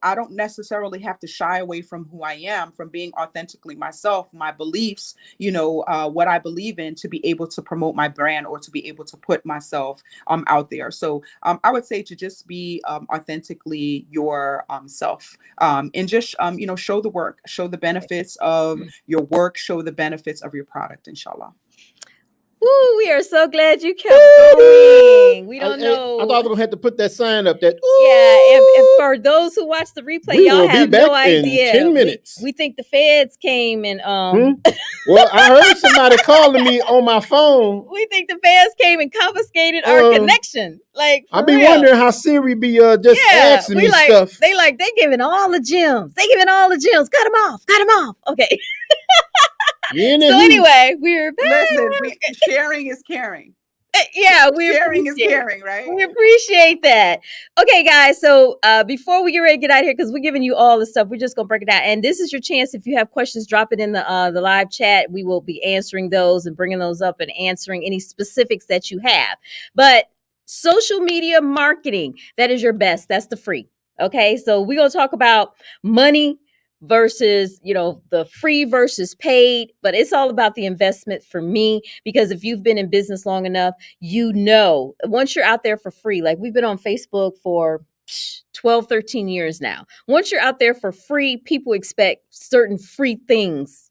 I don't necessarily have to shy away from who I am, from being authentically myself, my beliefs, what I believe in, to be able to promote my brand or to be able to put myself out there. So I would say to just be authentically your self, and just, show the work, show the benefits of your work, show the benefits of your product, inshallah. Woo, we are so glad you kept going. We don't know. I thought I was gonna have to put that sign up that. If for those who watch the replay, y'all have no idea. In 10 minutes. We think the feds came and Well, I heard somebody calling me on my phone. We think the feds came and confiscated our connection. Like, I be wondering how Siri be just asking me stuff. They giving all the gems. They giving all the gems. Cut them off. Okay. So anyway, we're back. Listen, sharing is caring. Yeah, sharing is caring, right? We appreciate that. Okay, guys. So before we get ready to get out of here, because we're giving you all the stuff, we're just gonna break it down. And this is your chance. If you have questions, drop it in the live chat. We will be answering those and bringing those up and answering any specifics that you have. But social media marketing, that is your best. That's the free. Okay, so we're gonna talk about money versus, the free versus paid, but it's all about the investment for me, because if you've been in business long enough, once you're out there for free, like we've been on Facebook for 12, 13 years now. Once you're out there for free, people expect certain free things,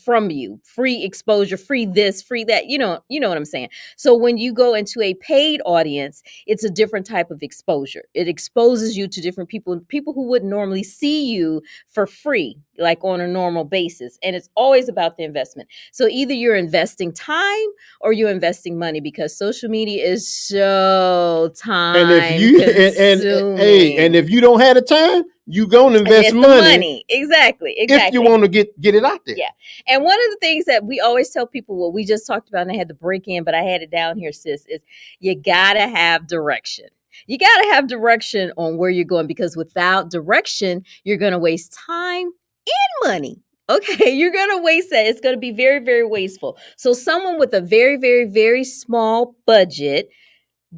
from you, free exposure, free this, free that, you know what I'm saying? So when you go into a paid audience, it's a different type of exposure. It exposes you to different people who wouldn't normally see you for free, like on a normal basis. And it's always about the investment. So either you're investing time or you're investing money, because social media is so time consuming. And if you don't have the time, you gonna invest money. Exactly. If you want to get it out there. Yeah. And one of the things that we always tell people, what we just talked about, and I had to break in, but I had it down here, sis, is you gotta have direction. You gotta have direction on where you're going, because without direction, you're gonna waste time and money. Okay, you're going to waste that. It's going to be very, very wasteful. So someone with a very, very, very small budget,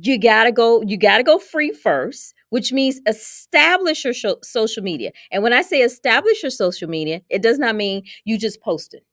you got to go free first, which means establish your social media. And when I say establish your social media, it does not mean you just post it.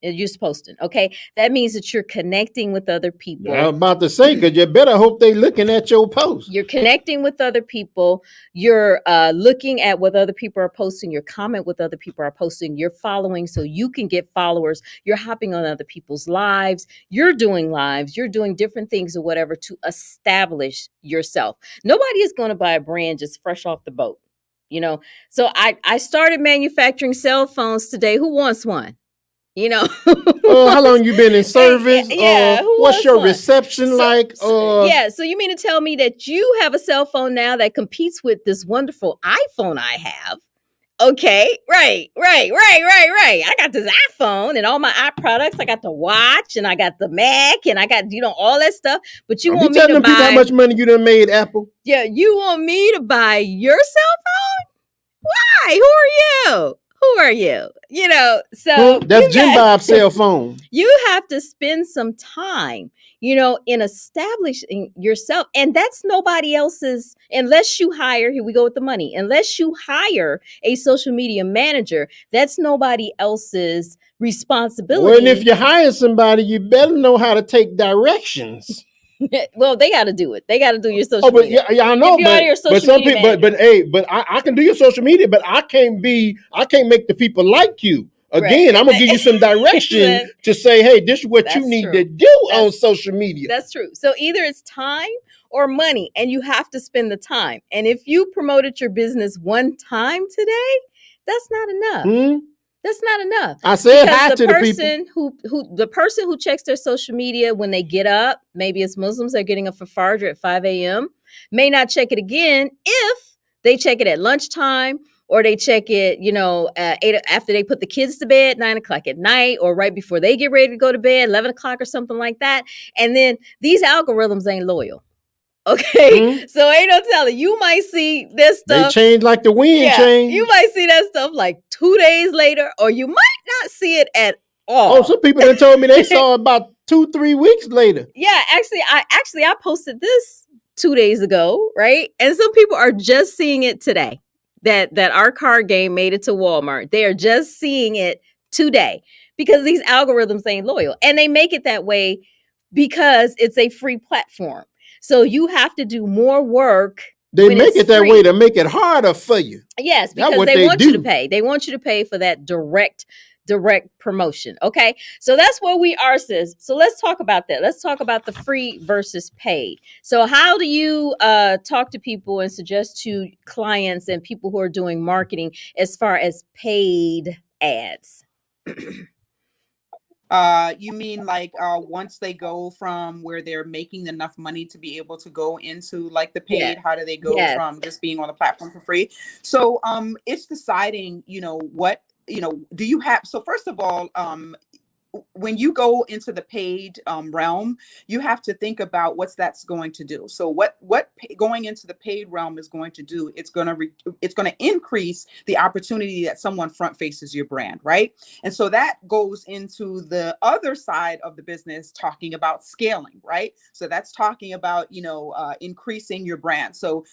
You're just posting, okay? That means that you're connecting with other people. I'm about to say, because you better hope they looking at your post. You're connecting with other people. You're looking at what other people are posting. You're comment what other people are posting. You're following so you can get followers. You're hopping on other people's lives. You're doing lives. You're doing different things or whatever to establish yourself. Nobody is going to buy a brand just fresh off the boat, So I started manufacturing cell phones today. Who wants one? How long you been in service? What's your reception like? So you mean to tell me that you have a cell phone now that competes with this wonderful iPhone I have? Okay, right. I got this iPhone and all my products. I got the watch and I got the Mac and I got, all that stuff. But you Don't want be me telling to them people how buy, much money you done made, Apple. yeah, you want me to buy your cell phone? Why? Who are you? Who are you? So That's Jim Bob's cell phone. You have to spend some time, in establishing yourself. And that's nobody else's, unless you hire, here we go with the money, unless you hire a social media manager, that's nobody else's responsibility. Well, and if you hire somebody, you better know how to take directions. Well, they got to do it. They got to do your social media. Yeah, I know. But some people, but I can do your social media, but I can't make the people like you. Again, I'm gonna give you some direction to say, hey, this is what you need to do on social media. That's true. So either it's time or money, and you have to spend the time. And if you promoted your business one time today, that's not enough. That's not enough. I said hi to the people. The person who checks their social media when they get up, maybe it's Muslims, they're getting up for Fajr at 5 a.m., may not check it again if they check it at lunchtime, or they check it, 8 after they put the kids to bed, 9 o'clock at night, or right before they get ready to go to bed, 11 o'clock or something like that. And then these algorithms ain't loyal. Okay, so ain't no telling. You might see this stuff. They change like the wind change. You might see that stuff like 2 days later, or you might not see it at all. Oh, some people have told me they saw it about 2-3 weeks later. Yeah, actually I posted this 2 days ago, right? And some people are just seeing it today. That our card game made it to Walmart. They are just seeing it today because these algorithms ain't loyal, and they make it that way because it's a free platform. So you have to do more work. They make it that way to make it harder for you. Yes, because they want you to pay. They want you to pay for that direct promotion. Okay. So that's where we are, sis. So let's talk about that. Let's talk about the free versus paid. So how do you talk to people and suggest to clients and people who are doing marketing as far as paid ads? You mean like once they go from where they're making enough money to be able to go into like the paid, how do they go from just being on the platform for free? So it's deciding, what, do you have, so first of all, when you go into the paid realm, you have to think about what that's going to do. So what going into the paid realm is going to do, it's going to increase the opportunity that someone front faces your brand, right? And so that goes into the other side of the business, talking about scaling, right? So that's talking about, increasing your brand. So,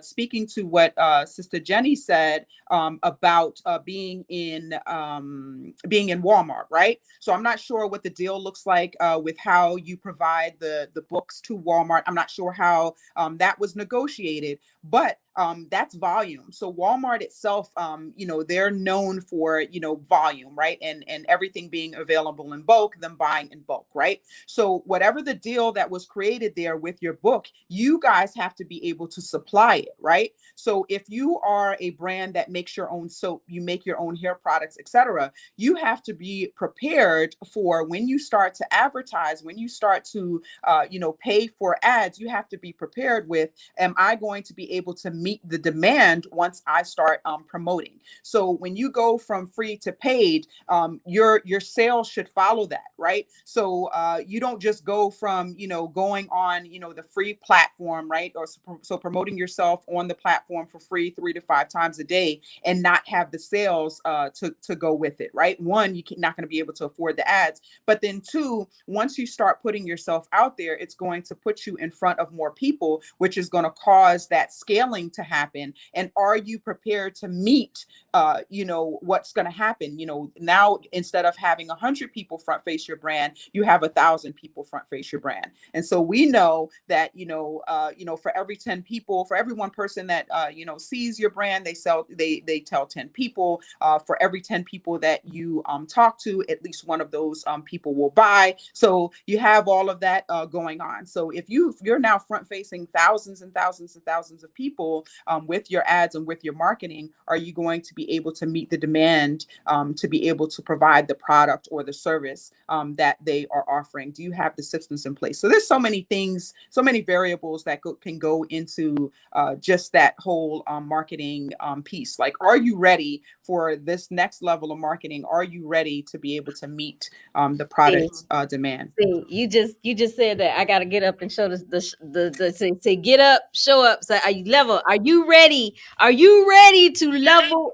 speaking to what Sister Jenny said about being in Walmart, right? So I'm not sure what the deal looks like with how you provide the books to Walmart. I'm not sure how that was negotiated, but that's volume. So Walmart itself, they're known for, volume, right? And everything being available in bulk, them buying in bulk, right? So whatever the deal that was created there with your book, you guys have to be able to supply it, right? So if you are a brand that makes your own soap, you make your own hair products, etc., you have to be prepared for when you start to advertise, when you start to, pay for ads, you have to be prepared with, am I going to be able to meet the demand once I start promoting? So when you go from free to paid, your sales should follow that, right? So you don't just go from, going on, the free platform, right? Or so promoting yourself on the platform for free 3 to 5 times a day and not have the sales to go with it, right? One, you're not going to be able to afford the ads, but then two, once you start putting yourself out there, it's going to put you in front of more people, which is going to cause that scaling to happen. And are you prepared to meet, what's going to happen? Now instead of having 100 people front face your brand, you have 1,000 people front face your brand. And so we know that, for every 10 people, for every one person that, sees your brand, they tell 10 people. For every 10 people that you talk to, least one of those people will buy. So you have all of that going on. So if you're now front facing thousands and thousands and thousands of people with your ads and with your marketing, are you going to be able to meet the demand to be able to provide the product or the service that they are offering? Do you have the systems in place? So there's so many things, so many variables that can go into just that whole marketing piece. Like, are you ready for this next level of marketing? Are you ready to be able to meet the product demand? See, you just said that I got to get up and show the say get up, show up. So are you level? Are you ready? Are you ready to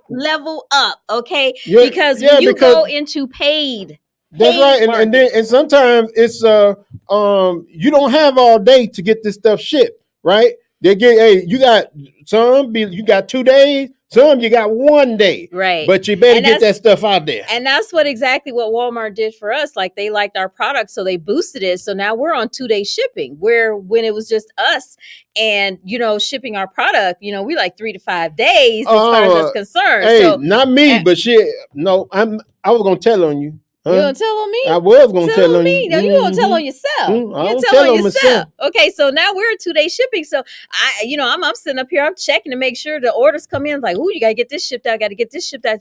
level up? Okay, because when you go into paid. That's right, and sometimes it's you don't have all day to get this stuff shipped, right? They get you got some, you got 2 days, some you got 1 day, right? But you better get that stuff out there. And that's exactly what Walmart did for us. Like, they liked our product, so they boosted it. So now we're on 2-day shipping, where when it was just us and shipping our product, we like 3 to 5 days as far as that's concerned. Hey, so, not me, but no, I was gonna tell on you. You gonna tell on me? I was gonna tell on me. you. No, you gonna tell on yourself. You tell on yourself. Okay, so now we're 2-day shipping. So I'm sitting up here, I'm checking to make sure the orders come in. Like, you gotta get this shipped out, gotta get this shipped out.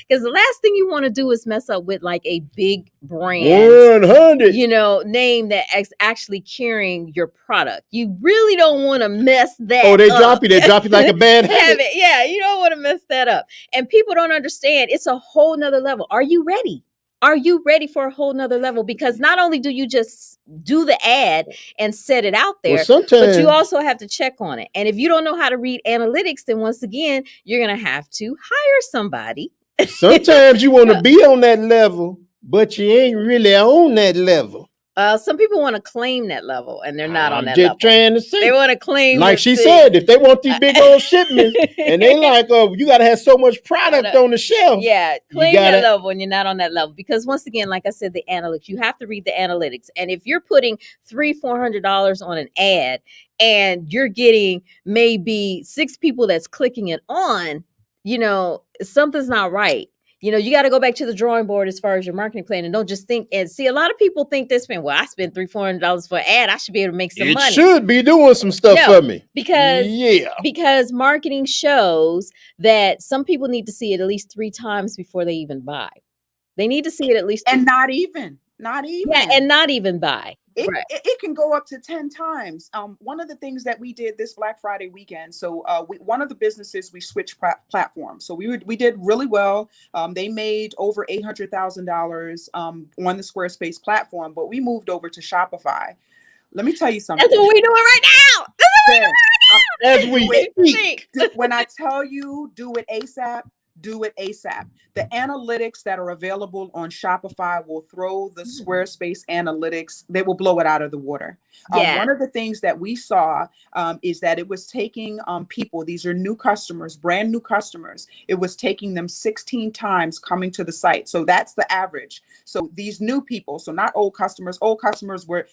Because the last thing you want to do is mess up with like a big brand 100, name that is actually carrying your product. You really don't want to mess that. Oh, they drop you like a bad habit. Yeah, you don't want to mess that up. And people don't understand. It's a whole nother level. Are you ready? Are you ready for a whole nother level? Because not only do you just do the ad and set it out there, but you also have to check on it. And if you don't know how to read analytics, then once again, you're going to have to hire somebody. Sometimes you want to be on that level, but you ain't really on that level. Some people want to claim that level, and they're not on that level. Just trying to say. They want to claim. Like she said, if they want these big old shipments, and they like, you got to have so much product on the shelf. Yeah, claim that level, and you're not on that level. Because once again, like I said, the analytics, you have to read the analytics. And if you're putting $300-$400 on an ad, and you're getting maybe 6 people that's clicking it on, something's not right. You got to go back to the drawing board as far as your marketing plan, and don't just think and see. A lot of people think they spend, I spent $300-$400 for an ad, I should be able to make some money. It should be doing some stuff for me. Because marketing shows that some people need to see it at least 3 times before they even buy. They need to see it at least. And not even. Yeah, and not even buy. It can go up to 10 times. One of the things that we did this Black Friday weekend, so one of the businesses, we switched platforms. So we did really well. They made over $800,000 on the Squarespace platform, but we moved over to Shopify. Let me tell you something. That's what we're doing right now. As we speak. When I tell you, do it ASAP. Do it ASAP. The analytics that are available on Shopify will throw the Squarespace analytics. They will blow it out of the water. One of the things that we saw is that it was taking people, these are new customers, brand new customers. It was taking them 16 times coming to the site. So that's the average. So these new people, so not old customers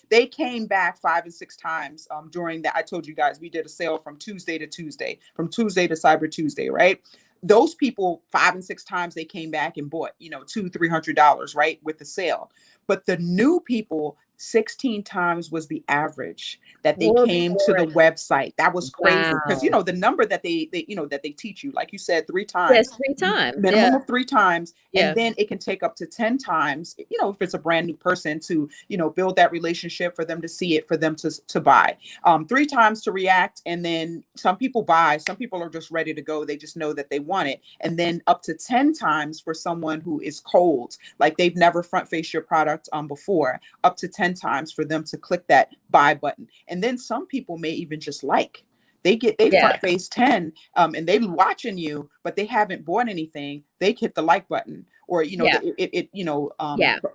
they came back 5 and 6 times during that. I told you guys, we did a sale from Tuesday to Cyber Tuesday, right? Those people 5 and 6 times they came back and bought, $200-$300, right, with the sale. But the new people, 16 times was the average that they came to the website. That was crazy because the number that they that they teach you, like you said, 3 times. Yes, 3 times. Minimum of 3 times. And then it can take up to 10 times, if it's a brand new person to, build that relationship, for them to see it, for them to buy. 3 times to react. And then some people buy, some people are just ready to go. They just know that they want it. And then up to 10 times for someone who is cold, like they've never front faced your product before, up to 10 times for them to click that buy button. And then some people may even just they front face 10 and they watching you, but they haven't bought anything. They hit the like button, or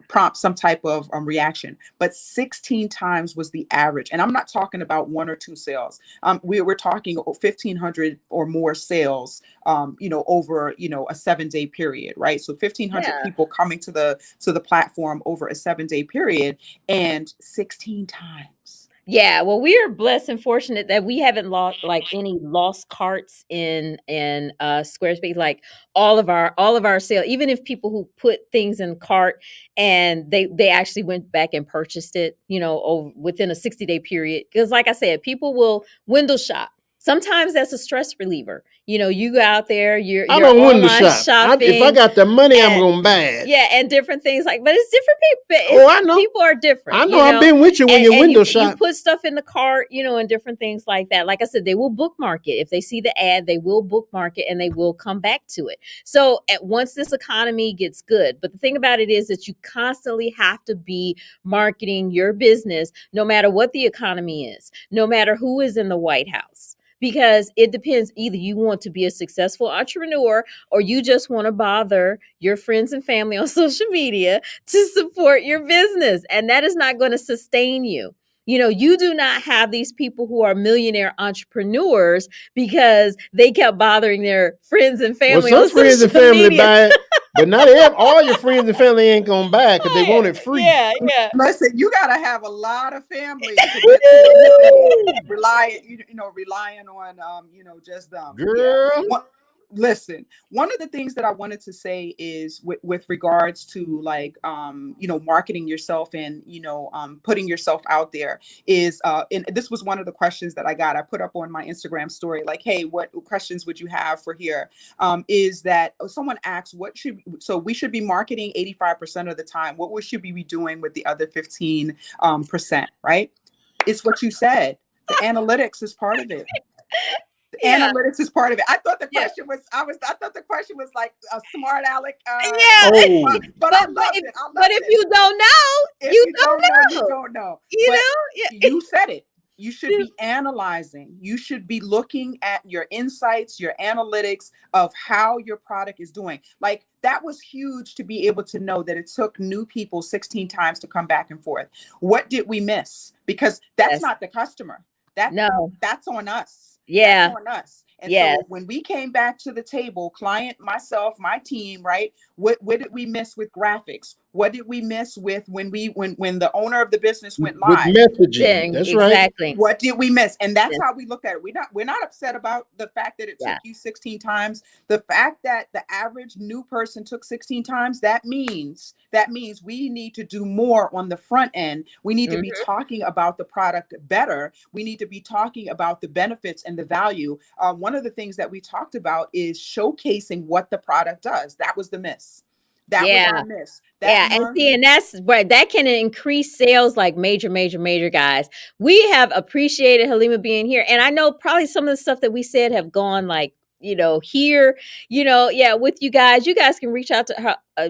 prompt some type of reaction. But 16 times was the average, and I'm not talking about 1 or 2 sales. We're talking 1,500 or more sales. Over a 7-day period, right? So 1,500 people coming to the platform over a 7-day period, and 16 times. Yeah, well, we are blessed and fortunate that we haven't lost like any lost carts in Squarespace. Like all of our sale, even if people who put things in cart and they actually went back and purchased it, within a 60-day period. Because like I said, people will window shop. Sometimes that's a stress reliever. You go out there, I you're don't window online shop. If I shopping, got the money, I'm and gonna buy it. yeah, and different things but it's different people. Oh, I know. People are different, I know. I've been with you when you window you shop. put stuff in the cart, and different things like that. Like I said, they will bookmark it. If they see the ad, they will bookmark it and they will come back to it. So once this economy gets good, but the thing about it is that you constantly have to be marketing your business, no matter what the economy is, no matter who is in the White House. Because it depends. Either you want to be a successful entrepreneur or you just want to bother your friends and family on social media to support your business. And that is not going to sustain you. You do not have these people who are millionaire entrepreneurs because they kept bothering their friends and family on social media. Some friends and family buy it, but not all your friends and family ain't gonna buy it because they want it free. Yeah. Listen, you gotta have a lot of family to get to relying on just them. Girl. Yeah. Listen, one of the things that I wanted to say is with regards to marketing yourself and putting yourself out there is and this was one of the questions that I put up on my Instagram story, like, hey, what questions would you have for here? Is that someone asked we should be marketing 85% of the time. What we should be doing with the other 15%, right? It's what you said. The analytics is part of it. Analytics is part of it. I thought the question was. I thought the question was like a smart aleck. But I loved it. But if you don't know, you don't know. You don't know. Yeah. You said it. You should be analyzing. You should be looking at your insights, your analytics of how your product is doing. Like, that was huge to be able to know that it took new people 16 times to come back and forth. What did we miss? Because that's not the customer. That's on us. Yeah. That's on us. And so when we came back to the table, client, myself, my team, right? What did we miss with graphics? What did we miss with when the owner of the business went live? With messaging. That's exactly. Right. What did we miss? And that's how we look at it. We're not upset about the fact that it took you 16 times. The fact that the average new person took 16 times, that means we need to do more on the front end. We need to be talking about the product better. We need to be talking about the benefits and the value. One of the things that we talked about is showcasing what the product does. That was the miss. That was our miss. And that's right. That can increase sales like major, guys. We have appreciated Halima being here. And I know probably some of the stuff that we said have gone like, here, with you guys. You guys can reach out to her, you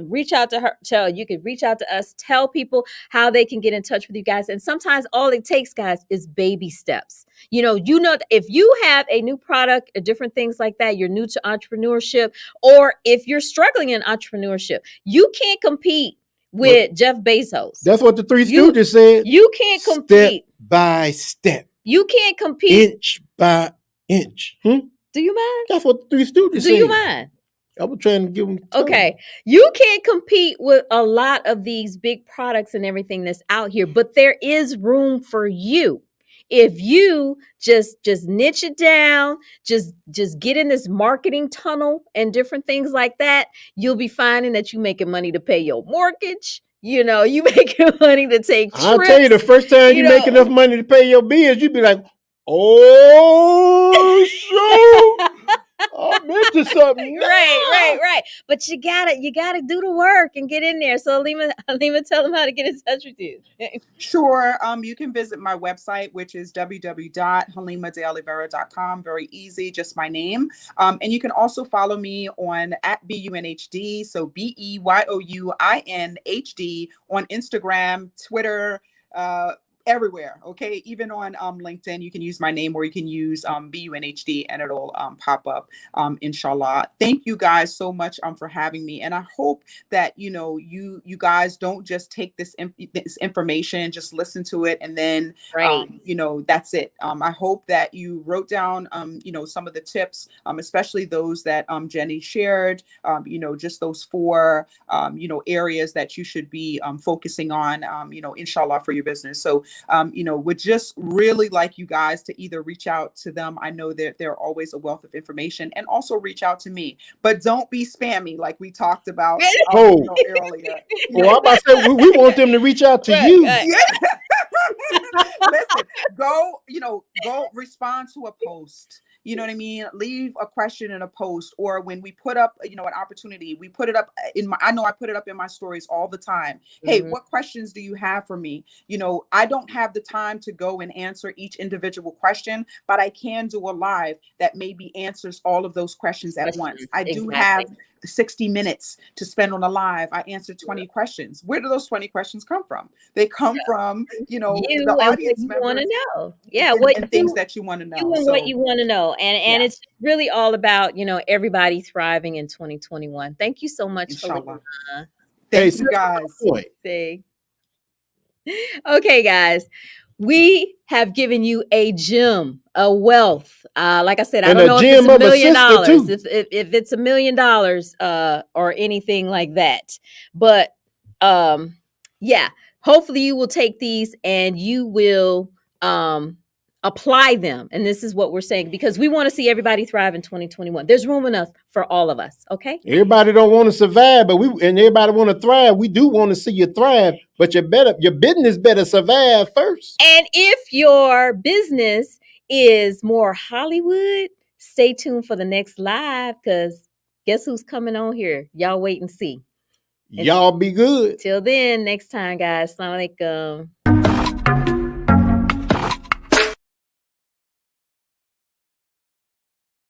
can reach out to us, tell people how they can get in touch with you guys. And sometimes all it takes, guys, is baby steps. If you have a new product or different things like that, you're new to entrepreneurship, or if you're struggling in entrepreneurship, you can't compete with Jeff Bezos. That's what the Three Stooges said. You can't compete. Step by step. You can't compete. Inch by inch. Do you mind? That's what the Three Stooges said. Do you mind? I was trying to give them time. Okay. You can't compete with a lot of these big products and everything that's out here, but there is room for you. If you just niche it down, just get in this marketing tunnel and different things like that, you'll be finding that you're making money to pay your mortgage. You making money to take trips. I'll tell you, the first time you make enough money to pay your bills, you be like, oh, shoot. I'm into something. Right. But you gotta do the work and get in there. So Halima, tell them how to get in touch with you. Sure. You can visit my website, which is www.halimadeolivera.com. Very easy, just my name. And you can also follow me on @BUNHD, so BEYOUINHD on Instagram, Twitter, everywhere. Okay. Even on LinkedIn, you can use my name, or you can use BUNHD, and it'll pop up, inshallah. Thank you guys so much for having me. And I hope that, you guys don't just take this information, just listen to it, and then, that's it. I hope that you wrote down, some of the tips, especially those that Jenny shared, just those 4, areas that you should be focusing on, inshallah, for your business. So would just really like you guys to either reach out to them. I know that they're always a wealth of information, and also reach out to me, but don't be spammy like we talked about earlier. Well, I'm about to say, we want them to reach out to you. Listen, go respond to a post. You know what I mean? Leave a question in a post, or when we put up, an opportunity, we put it up I know I put it up in my stories all the time. Hey, what questions do you have for me? I don't have the time to go and answer each individual question, but I can do a live that maybe answers all of those questions at once. I do have 60 minutes to spend on a live. I answered 20 questions. Where do those 20 questions come from? They come from, the audience members. Want to know. Yeah. And things that you want to know. What you want to know. And it's really all about, everybody thriving in 2021. Thank you so much. Inshallah. Thank you guys. Okay, guys. We have given you a gem, a wealth. Like I said, I don't know if it's $1 million, if it's $1 million or anything like that. But hopefully you will take these and you will apply them. And this is what we're saying, because we want to see everybody thrive in 2021. There's room enough for all of us. Okay. Everybody don't want to survive, but everybody want to thrive. We do want to see you thrive, but your business better survive first. And if your business is more Hollywood, stay tuned for the next live, because guess who's coming on here? Y'all wait and see. Y'all be good. Till then, next time, guys. Assalamu alaikum.